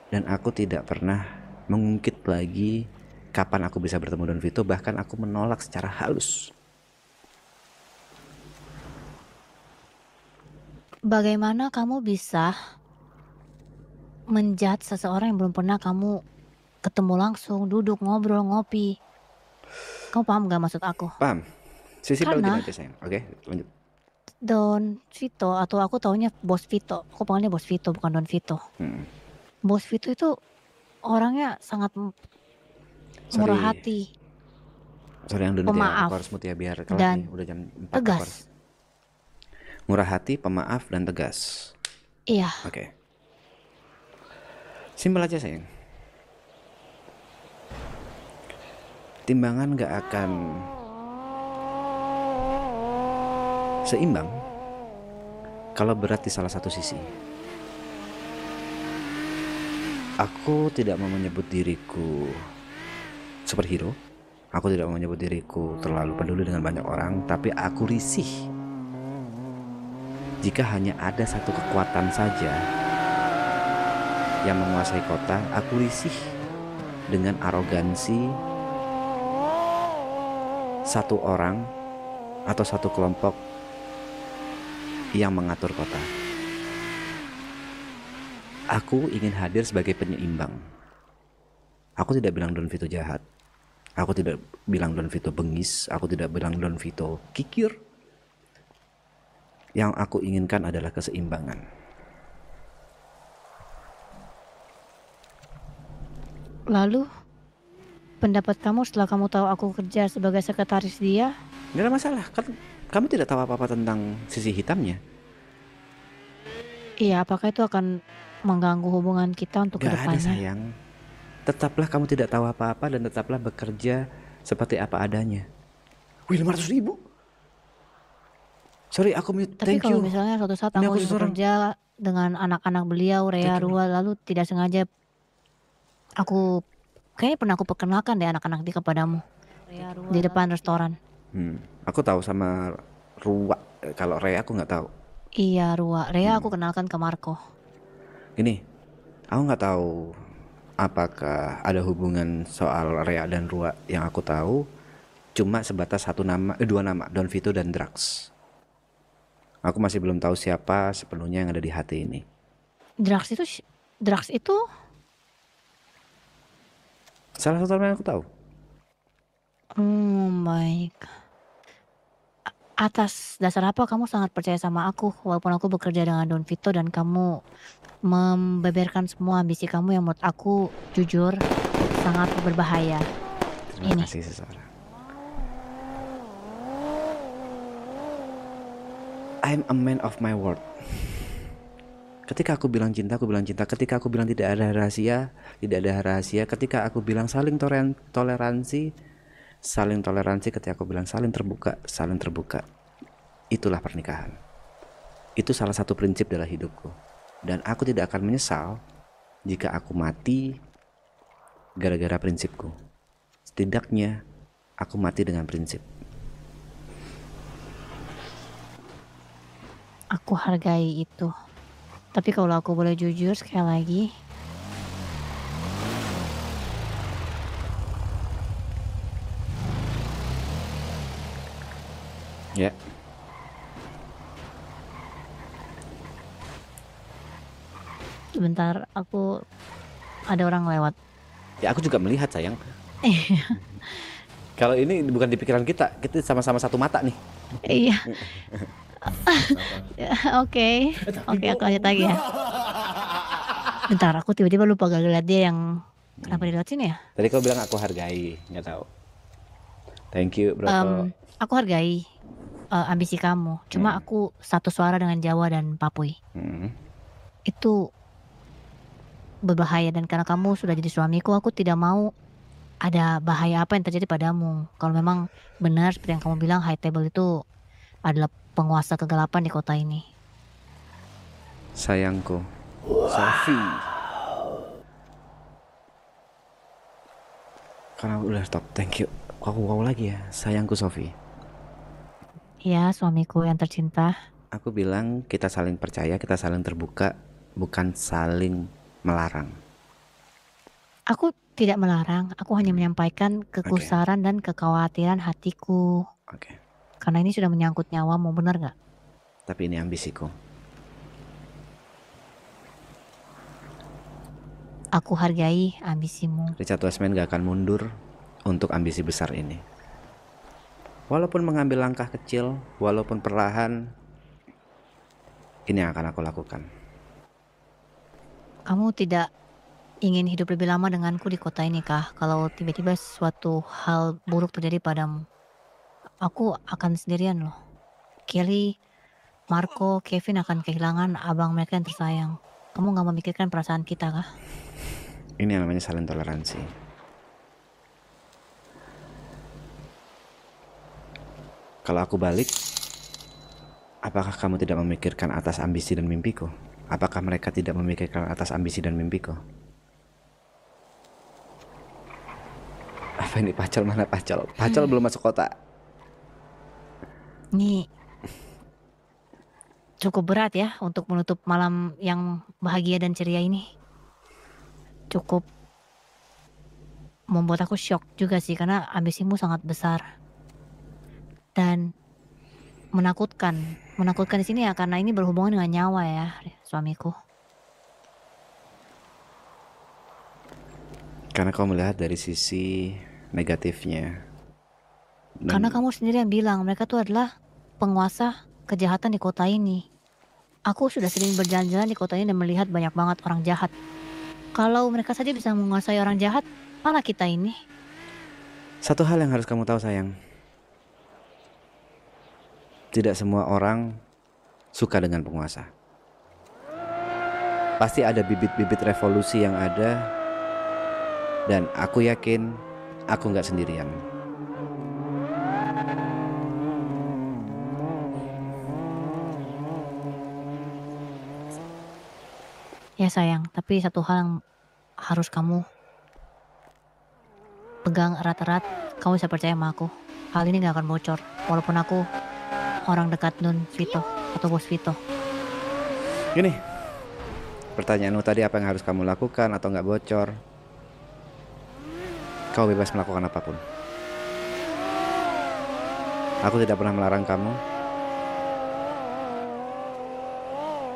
dan aku tidak pernah mengungkit lagi kapan aku bisa bertemu Don Vito, bahkan aku menolak secara halus. Bagaimana kamu bisa menjudge seseorang yang belum pernah kamu ketemu langsung, duduk, ngobrol, ngopi? Kamu paham gak maksud aku? Paham. Simpel Karena aja sayang. Oke, lanjut. Don Vito, atau aku taunya Bos Vito. Aku panggilnya Bos Vito, bukan Don Vito. Bos Vito itu orangnya sangat murah hati. Sorry yang dulu ya, aku harus mute ya biar kelar nih, udah jam 4. Tegas. Murah hati, pemaaf, dan tegas. Iya. Oke. Simpel aja sayang. Timbangan gak akan seimbang kalau berat di salah satu sisi. Aku tidak mau menyebut diriku superhero. Aku tidak mau menyebut diriku terlalu peduli dengan banyak orang, tapi aku risih Jika hanya ada satu kekuatan saja yang menguasai kota, aku risih dengan arogansi satu orang atau satu kelompok yang mengatur kota. Aku ingin hadir sebagai penyeimbang. Aku tidak bilang Don Vito jahat. Aku tidak bilang Don Vito bengis. Aku tidak bilang Don Vito kikir. Yang aku inginkan adalah keseimbangan. Lalu, pendapat kamu setelah kamu tahu aku kerja sebagai sekretaris dia? Gak ada masalah, kan kamu tidak tahu apa-apa tentang sisi hitamnya. Iya, apakah itu akan mengganggu hubungan kita untuk Gak ada kedepannya? sayang. Tetaplah kamu tidak tahu apa-apa dan tetaplah bekerja seperti apa adanya. Wih, 500.000. Sorry, aku mute. Tapi Thank kalau you. misalnya suatu saat Ini aku aku seseorang. bekerja dengan anak-anak beliau, Rea, Thank you. Rua, lalu tidak sengaja kayaknya pernah aku perkenalkan deh anak-anak dia kepadamu di depan restoran. Aku tahu sama Ruwa. Kalau Rea aku nggak tahu. Iya, Rua. Rea aku kenalkan ke Marco. Gini, aku nggak tahu apakah ada hubungan soal Rea dan Ruwa. Yang aku tahu cuma sebatas dua nama, Don Vito dan Drax. Aku masih belum tahu siapa sepenuhnya yang ada di hati ini. Drax itu Salah satu orang yang aku tahu. baik. Atas dasar apa kamu sangat percaya sama aku walaupun aku bekerja dengan Don Vito dan kamu membeberkan semua ambisi kamu yang menurut aku jujur sangat berbahaya. Terima Ini. kasih seseorang. I'm a man of my word. Ketika aku bilang cinta, aku bilang cinta. Ketika aku bilang tidak ada rahasia, tidak ada rahasia. Ketika aku bilang saling toleransi, saling toleransi. Ketika aku bilang saling terbuka, saling terbuka. Itulah pernikahan. Itu salah satu prinsip dalam hidupku. Dan aku tidak akan menyesal jika aku mati gara-gara prinsipku. Setidaknya aku mati dengan prinsip. Aku hargai itu. Tapi kalau aku boleh jujur sekali lagi, Ya. sebentar aku ada orang lewat. Ya aku juga melihat sayang. Kalau ini bukan di pikiran kita sama-sama satu mata nih. Iya. Oke, aku lanjut lagi ya. Bentar, aku tiba-tiba lupa gak lihat dia yang kenapa dia lewat sini ya? Tadi kau bilang aku hargai, nggak tahu. Thank you, bro. Aku hargai ambisi kamu. Cuma aku satu suara dengan Jawa dan Papui. Itu berbahaya dan karena kamu sudah jadi suamiku, aku tidak mau ada bahaya apa yang terjadi padamu. Kalau memang benar seperti yang kamu bilang, High Table itu adalah penguasa kegelapan di kota ini. Sayangku, Sofi. Karena udah stop, thank you. Aku wow lagi ya, sayangku Sofi. Ya, suamiku yang tercinta. Aku bilang kita saling percaya, kita saling terbuka, bukan saling melarang. Aku tidak melarang, aku hanya menyampaikan kegusaran dan kekhawatiran hatiku. Oke. Karena ini sudah menyangkut nyawamu, benar gak? Tapi ini ambisiku. Aku hargai ambisimu. Richard Westman gak akan mundur untuk ambisi besar ini. Walaupun mengambil langkah kecil, walaupun perlahan, ini yang akan aku lakukan. Kamu tidak ingin hidup lebih lama denganku di kota ini kah? Kalau tiba-tiba suatu hal buruk terjadi padamu, aku akan sendirian loh. Kelly, Marco, Kevin akan kehilangan abang mereka yang tersayang. Kamu gak memikirkan perasaan kita kah? Ini yang namanya saling toleransi. Kalau aku balik, apakah kamu tidak memikirkan atas ambisi dan mimpiku? Apakah mereka tidak memikirkan atas ambisi dan mimpiku? Apa ini Pacal, mana Pacal? Pacal belum masuk kota. Nih, cukup berat ya untuk menutup malam yang bahagia dan ceria ini. Cukup membuat aku shock juga sih karena ambisimu sangat besar dan menakutkan. Menakutkan di sini ya karena ini berhubungan dengan nyawa ya, suamiku. Karena kau melihat dari sisi negatifnya. Karena kamu sendiri yang bilang mereka tuh adalah penguasa kejahatan di kota ini. Aku sudah sering berjalan-jalan di kota ini dan melihat banyak banget orang jahat. Kalau mereka saja bisa menguasai orang jahat, mana kita ini? Satu hal yang harus kamu tahu sayang. Tidak semua orang suka dengan penguasa. Pasti ada bibit-bibit revolusi yang ada. Dan aku yakin aku nggak sendirian. Ya sayang, tapi satu hal yang harus kamu pegang erat-erat, kamu bisa percaya sama aku. Hal ini gak akan bocor, walaupun aku orang dekat Don Vito atau Bos Vito. Gini, pertanyaanmu tadi apa yang harus kamu lakukan atau nggak bocor? Kau bebas melakukan apapun. Aku tidak pernah melarang kamu.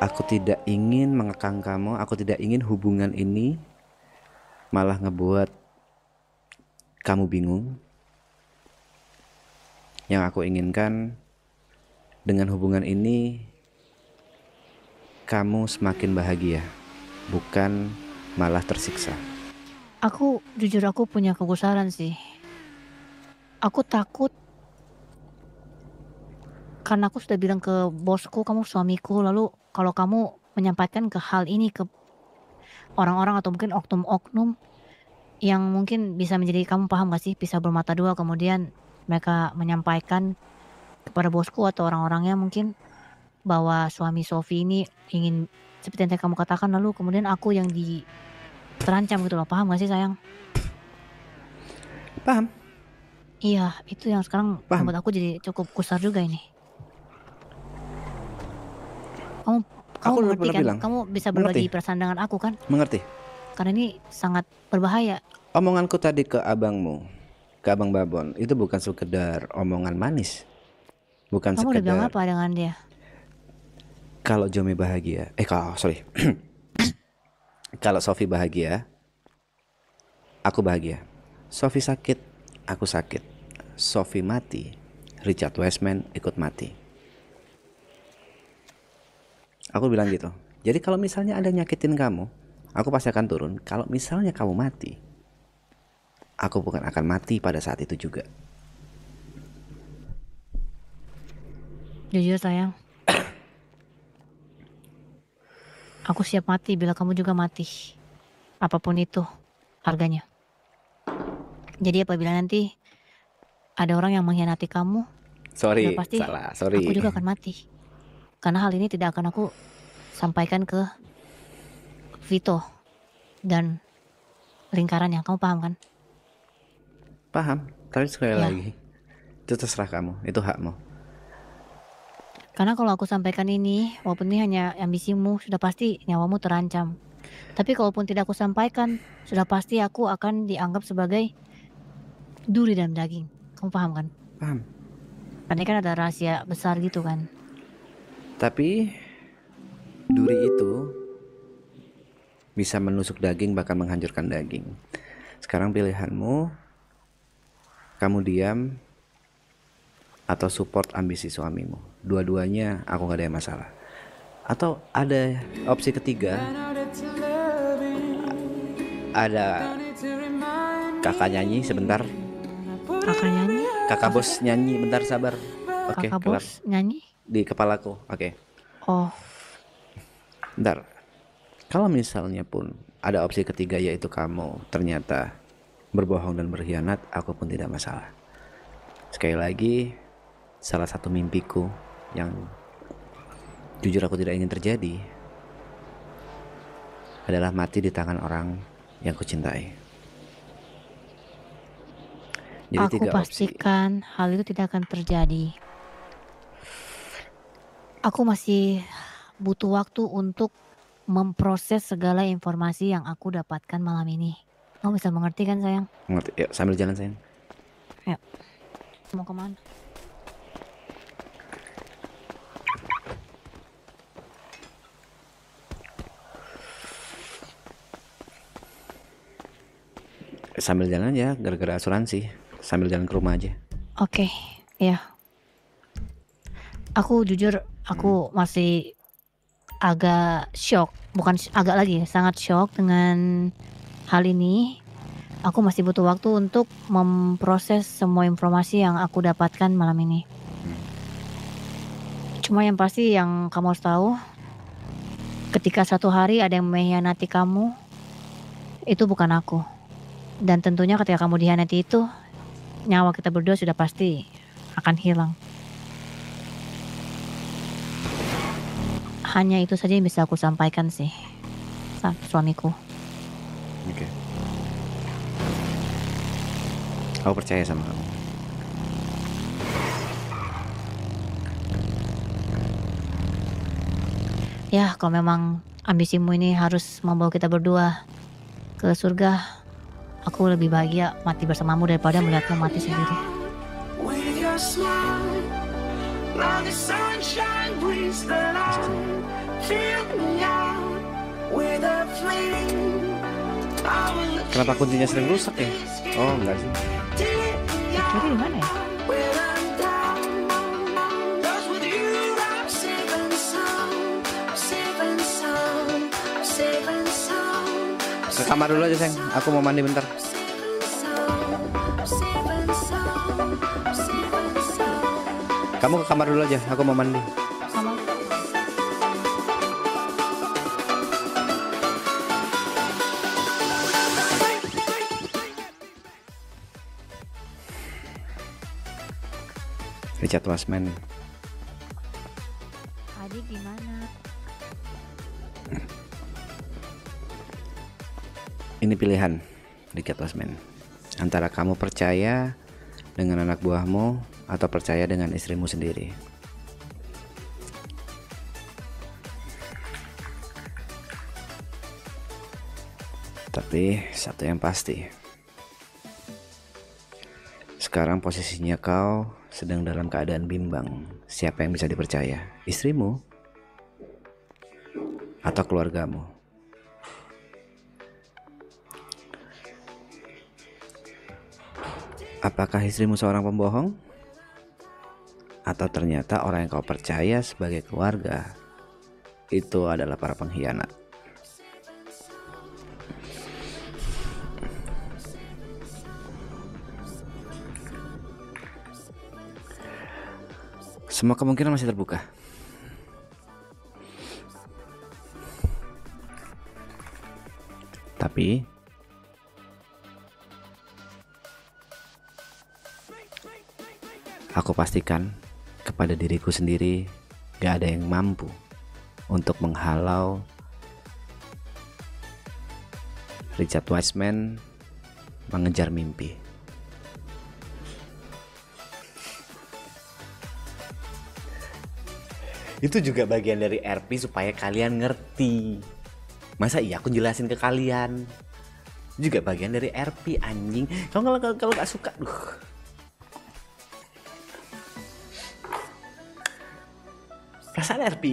Aku tidak ingin mengekang kamu. Aku tidak ingin hubungan ini malah ngebuat kamu bingung. Yang aku inginkan dengan hubungan ini kamu semakin bahagia, bukan malah tersiksa. Aku jujur aku punya kegusaran sih. Aku takut karena aku sudah bilang ke bosku kamu suamiku, lalu kalau kamu menyampaikan ke hal ini ke orang-orang atau mungkin oknum-oknum yang mungkin bisa menjadi, kamu paham gak sih, bisa bermata dua, kemudian mereka menyampaikan kepada bosku atau orang-orangnya mungkin bahwa suami Sofi ini ingin seperti yang kamu katakan, lalu kemudian aku yang terancam gitu loh, paham gak sih sayang? Paham. Iya, itu yang sekarang membuat aku jadi cukup kusar juga ini. Kamu mengerti kan? Bilang. Kamu bisa berbagi perasaan dengan aku kan? Mengerti. Karena ini sangat berbahaya. Omonganku tadi ke abangmu, ke abang Babon, itu bukan sekedar omongan manis. Bukan kamu sekedar. Udah bilang apa dengan dia? Kalau Jomi bahagia, kalau Sofi bahagia, aku bahagia. Sofi sakit, aku sakit. Sofi mati, Richard Wiseman ikut mati. Aku bilang gitu. Jadi kalau misalnya ada nyakitin kamu, aku pasti akan turun. Kalau misalnya kamu mati, aku bukan akan mati pada saat itu juga. Jujur sayang, aku siap mati bila kamu juga mati. Apapun itu harganya. Jadi apabila nanti ada orang yang mengkhianati kamu, pasti aku juga akan mati. Karena hal ini tidak akan aku sampaikan ke Vito dan lingkarannya. Kamu paham kan? Paham, tapi sekali lagi itu terserah kamu, itu hakmu. Karena kalau aku sampaikan ini, walaupun ini hanya ambisimu, sudah pasti nyawamu terancam. Tapi kalaupun tidak aku sampaikan, sudah pasti aku akan dianggap sebagai duri dalam daging. Kamu paham kan? Paham. Karena kan ada rahasia besar gitu kan. Tapi duri itu bisa menusuk daging, bahkan menghancurkan daging. Sekarang pilihanmu, kamu diam atau support ambisi suamimu. Dua-duanya aku gak ada masalah. Atau ada opsi ketiga, ada kakak nyanyi sebentar. Kakak nyanyi? Kakak bos nyanyi, bentar sabar. Oke, kakak bos nyanyi? Di kepalaku, oke. Oh. Bentar. Kalau misalnya pun ada opsi ketiga, yaitu kamu ternyata berbohong dan berkhianat, aku pun tidak masalah. Sekali lagi, salah satu mimpiku yang jujur aku tidak ingin terjadi adalah mati di tangan orang yang kucintai. Jadi aku pastikan hal itu tidak akan terjadi. Aku masih butuh waktu untuk memproses segala informasi yang aku dapatkan malam ini. Kamu bisa mengerti kan sayang? Ngerti? Yuk sambil jalan sayang. Yuk. Mau kemana? Sambil jalan aja, gara-gara asuransi. Sambil jalan ke rumah aja. Oke, ya. Aku jujur, aku masih agak shock, bukan agak lagi, sangat shock dengan hal ini. Aku masih butuh waktu untuk memproses semua informasi yang aku dapatkan malam ini. Cuma yang pasti yang kamu harus tahu, ketika suatu hari ada yang mengkhianati kamu, itu bukan aku. Dan tentunya ketika kamu dikhianati itu, nyawa kita berdua sudah pasti akan hilang. Hanya itu saja yang bisa aku sampaikan sih, suamiku. Oke. Aku percaya sama kamu. Ya, kalau memang ambisimu ini harus membawa kita berdua ke surga, aku lebih bahagia mati bersamamu daripada melihatmu mati sendiri. With your smile, like the sunshine brings the light. Fill me out with a flame. Kenapa kuncinya sering rusak ya? Oh enggak sih. Jadi di mana ya? Ke kamar dulu aja sayang, aku mau mandi bentar. Kamu ke kamar dulu aja, aku mau mandi. Richard Wasman. Adik gimana? Ini pilihan, Richard Wasman. Antara kamu percaya dengan anak buahmu atau percaya dengan istrimu sendiri. Tapi satu yang pasti, sekarang posisinya kau sedang dalam keadaan bimbang. Siapa yang bisa dipercaya? Istrimu atau keluargamu? Apakah istrimu seorang pembohong? Atau ternyata orang yang kau percaya sebagai keluarga itu adalah para pengkhianat? Semua kemungkinan masih terbuka. Tapi aku pastikan kepada diriku sendiri, gak ada yang mampu untuk menghalau Richard Wiseman mengejar mimpi. Itu juga bagian dari RP supaya kalian ngerti. Masa iya aku jelasin ke kalian? Juga bagian dari RP anjing. Kalau gak suka, Perasaan RP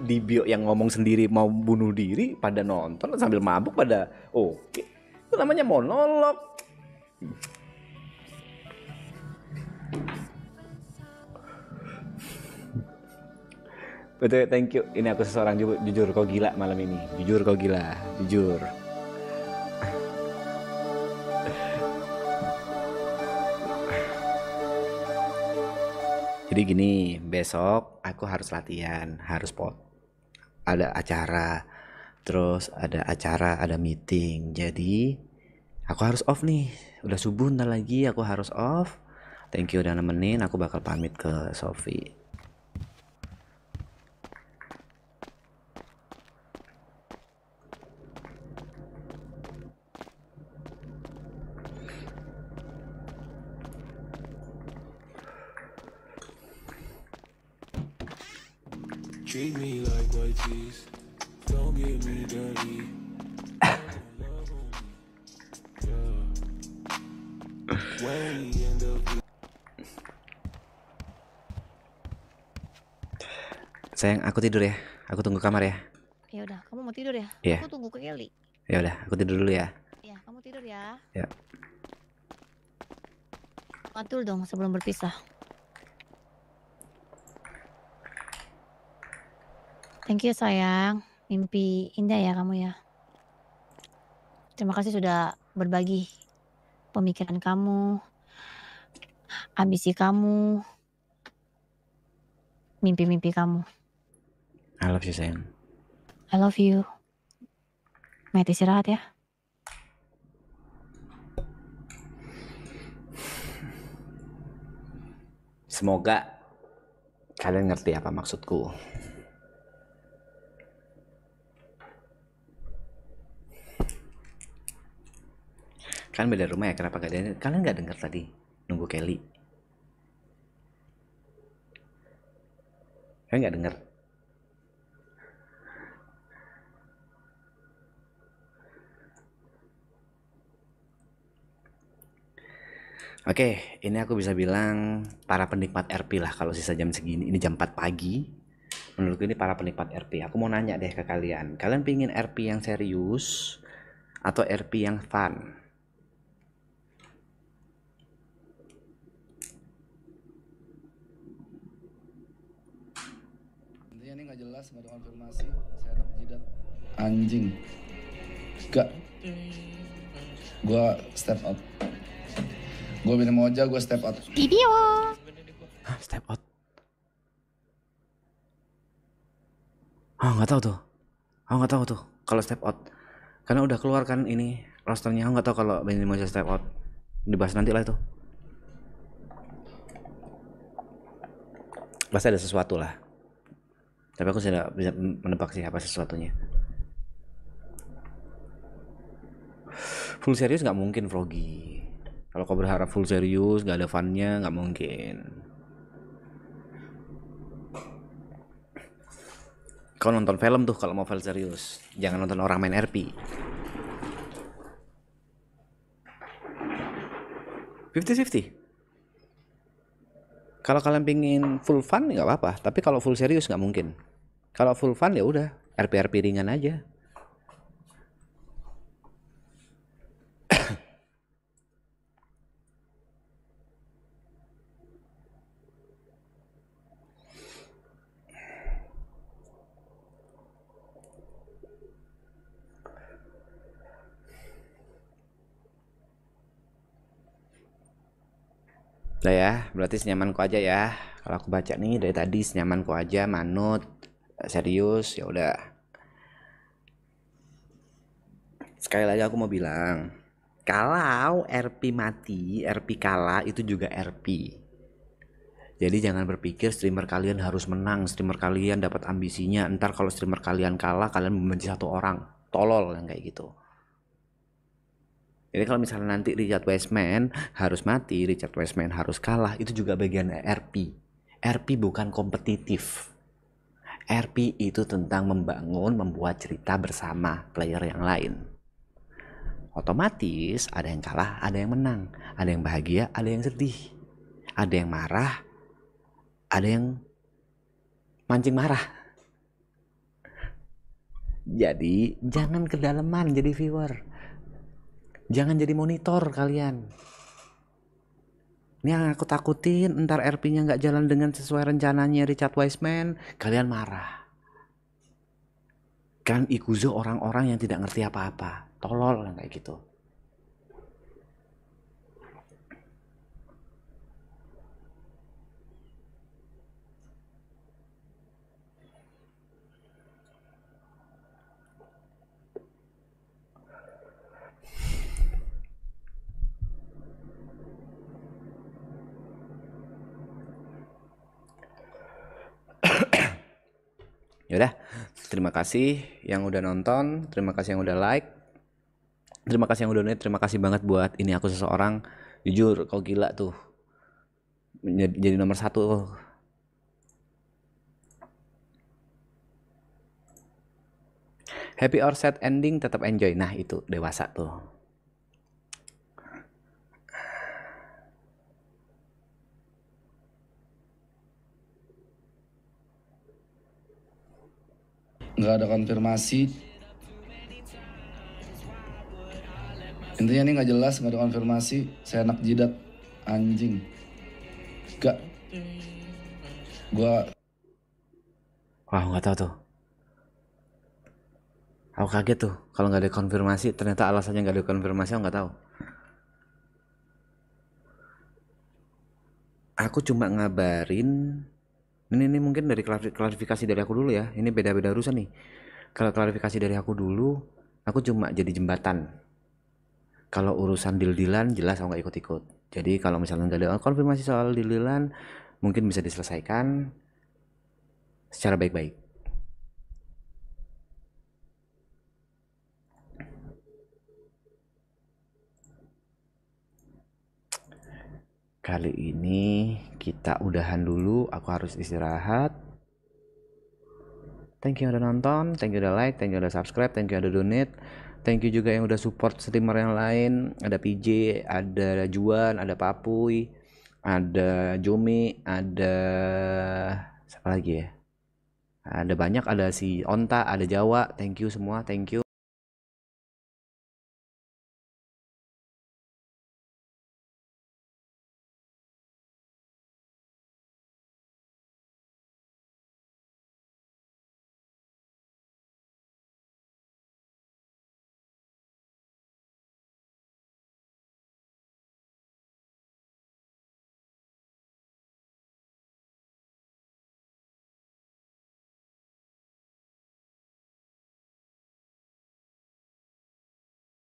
di bio yang ngomong sendiri mau bunuh diri pada nonton sambil mabuk pada oke. Itu namanya monolog. Betul, thank you. Ini aku seseorang jujur kau gila malam ini. Jujur kau gila, jujur. Jadi gini, besok aku harus latihan, harus ada acara, terus ada meeting. Jadi aku harus off nih. Udah subuh ntar lagi aku harus off. Thank you udah nemenin. Aku bakal pamit ke Sophie. treat me like white teeth. Don't get me dirty. When we end up. Sayang, aku tidur ya. Aku tunggu kamar ya. Ya udah, kamu mau tidur ya? Iya. Aku tunggu ke Kelly. Ya udah, aku tidur dulu ya. Ya, kamu tidur ya. Ya. Matul dong sebelum berpisah. Thank you sayang. Mimpi indah ya kamu ya. Terima kasih sudah berbagi pemikiran kamu, ambisi kamu, mimpi-mimpi kamu. I love you sayang. I love you. Mati istirahat ya. Semoga kalian ngerti apa maksudku. Kan beda rumah ya, kenapa gak ada? Kalian gak denger tadi nunggu Kelly? Kalian gak denger? Oke, ini aku bisa bilang para penikmat RP lah kalau sisa jam segini. Ini jam 4 pagi. Menurutku ini para penikmat RP. Aku mau nanya deh ke kalian. Kalian pingin RP yang serius atau RP yang fun? Intinya ini nggak jelas, nggak ada konfirmasi. Saya anak jidat. Anjing. Gak. Gua step out. Gue minum moja, gue step out. Video. Hah, step out? Oh, nggak tahu tuh. Aku nggak tahu tuh kalau step out. Karena udah keluar kan ini rosternya. Aku nggak tahu kalau Benny mau step out. Dibahas nanti lah itu. Pasti ada sesuatu lah. Tapi aku tidak bisa menebak sih apa sesuatunya. Full serius nggak mungkin, Froggy. Kalau kau berharap full serius, gak ada funnya, gak mungkin. Kau nonton film tuh kalau mau full serius. Jangan nonton orang main RP. 50-50. Kalau kalian pingin full fun gak apa-apa. Tapi kalau full serius gak mungkin. Kalau full fun ya udah RP-RP ringan aja. Udah ya, berarti senyamanku aja ya. Kalau aku baca nih dari tadi senyamanku aja, manut, serius, ya udah. Sekali lagi aku mau bilang, kalau RP mati, RP kalah itu juga RP. Jadi jangan berpikir streamer kalian harus menang, streamer kalian dapat ambisinya. Ntar kalau streamer kalian kalah, kalian membenci satu orang. Tolol yang kayak gitu. Jadi kalau misalnya nanti Richard Wiseman harus mati, Richard Wiseman harus kalah, itu juga bagian RP. RP bukan kompetitif. RP itu tentang membangun, membuat cerita bersama player yang lain. Otomatis ada yang kalah, ada yang menang. Ada yang bahagia, ada yang sedih. Ada yang marah, ada yang mancing marah. Jadi jangan kedalaman jadi viewer. Jangan jadi monitor kalian. Ini yang aku takutin, ntar RP-nya nggak jalan dengan sesuai rencananya Richard Wiseman, kalian marah. Kan ikuzo orang-orang yang tidak ngerti apa-apa, tolol yang kayak gitu. Yaudah, terima kasih yang udah nonton, terima kasih yang udah like, terima kasih yang udah donate, terima kasih banget buat ini aku seseorang. Jujur, kau gila tuh, jadi nomor 1. Happy or sad ending tetap enjoy. Nah itu dewasa tuh. Nggak ada konfirmasi. Intinya ini nggak jelas, nggak ada konfirmasi. Saya anak jidat anjing. Gak. Gua. Wah nggak tahu tuh. Aku kaget tuh kalau nggak ada konfirmasi. Ternyata alasannya nggak ada konfirmasi. Aku nggak tahu. Aku cuma ngabarin. Ini mungkin dari klarifikasi dari aku dulu ya. Ini beda-beda urusan nih. Kalau klarifikasi dari aku dulu, aku cuma jadi jembatan. Kalau urusan deal-dealan jelas aku nggak ikut-ikut. Jadi kalau misalnya nggak ada konfirmasi soal deal-dealan, mungkin bisa diselesaikan secara baik-baik. Kali ini kita udahan dulu, aku harus istirahat. Thank you udah nonton, thank you udah like, thank you udah subscribe, thank you udah donate. Thank you juga yang udah support streamer yang lain. Ada PJ, ada Juan, ada Papuy, ada Jomi, ada siapa lagi ya? Ada banyak, ada si Onta, ada Jawa. Thank you semua, thank you.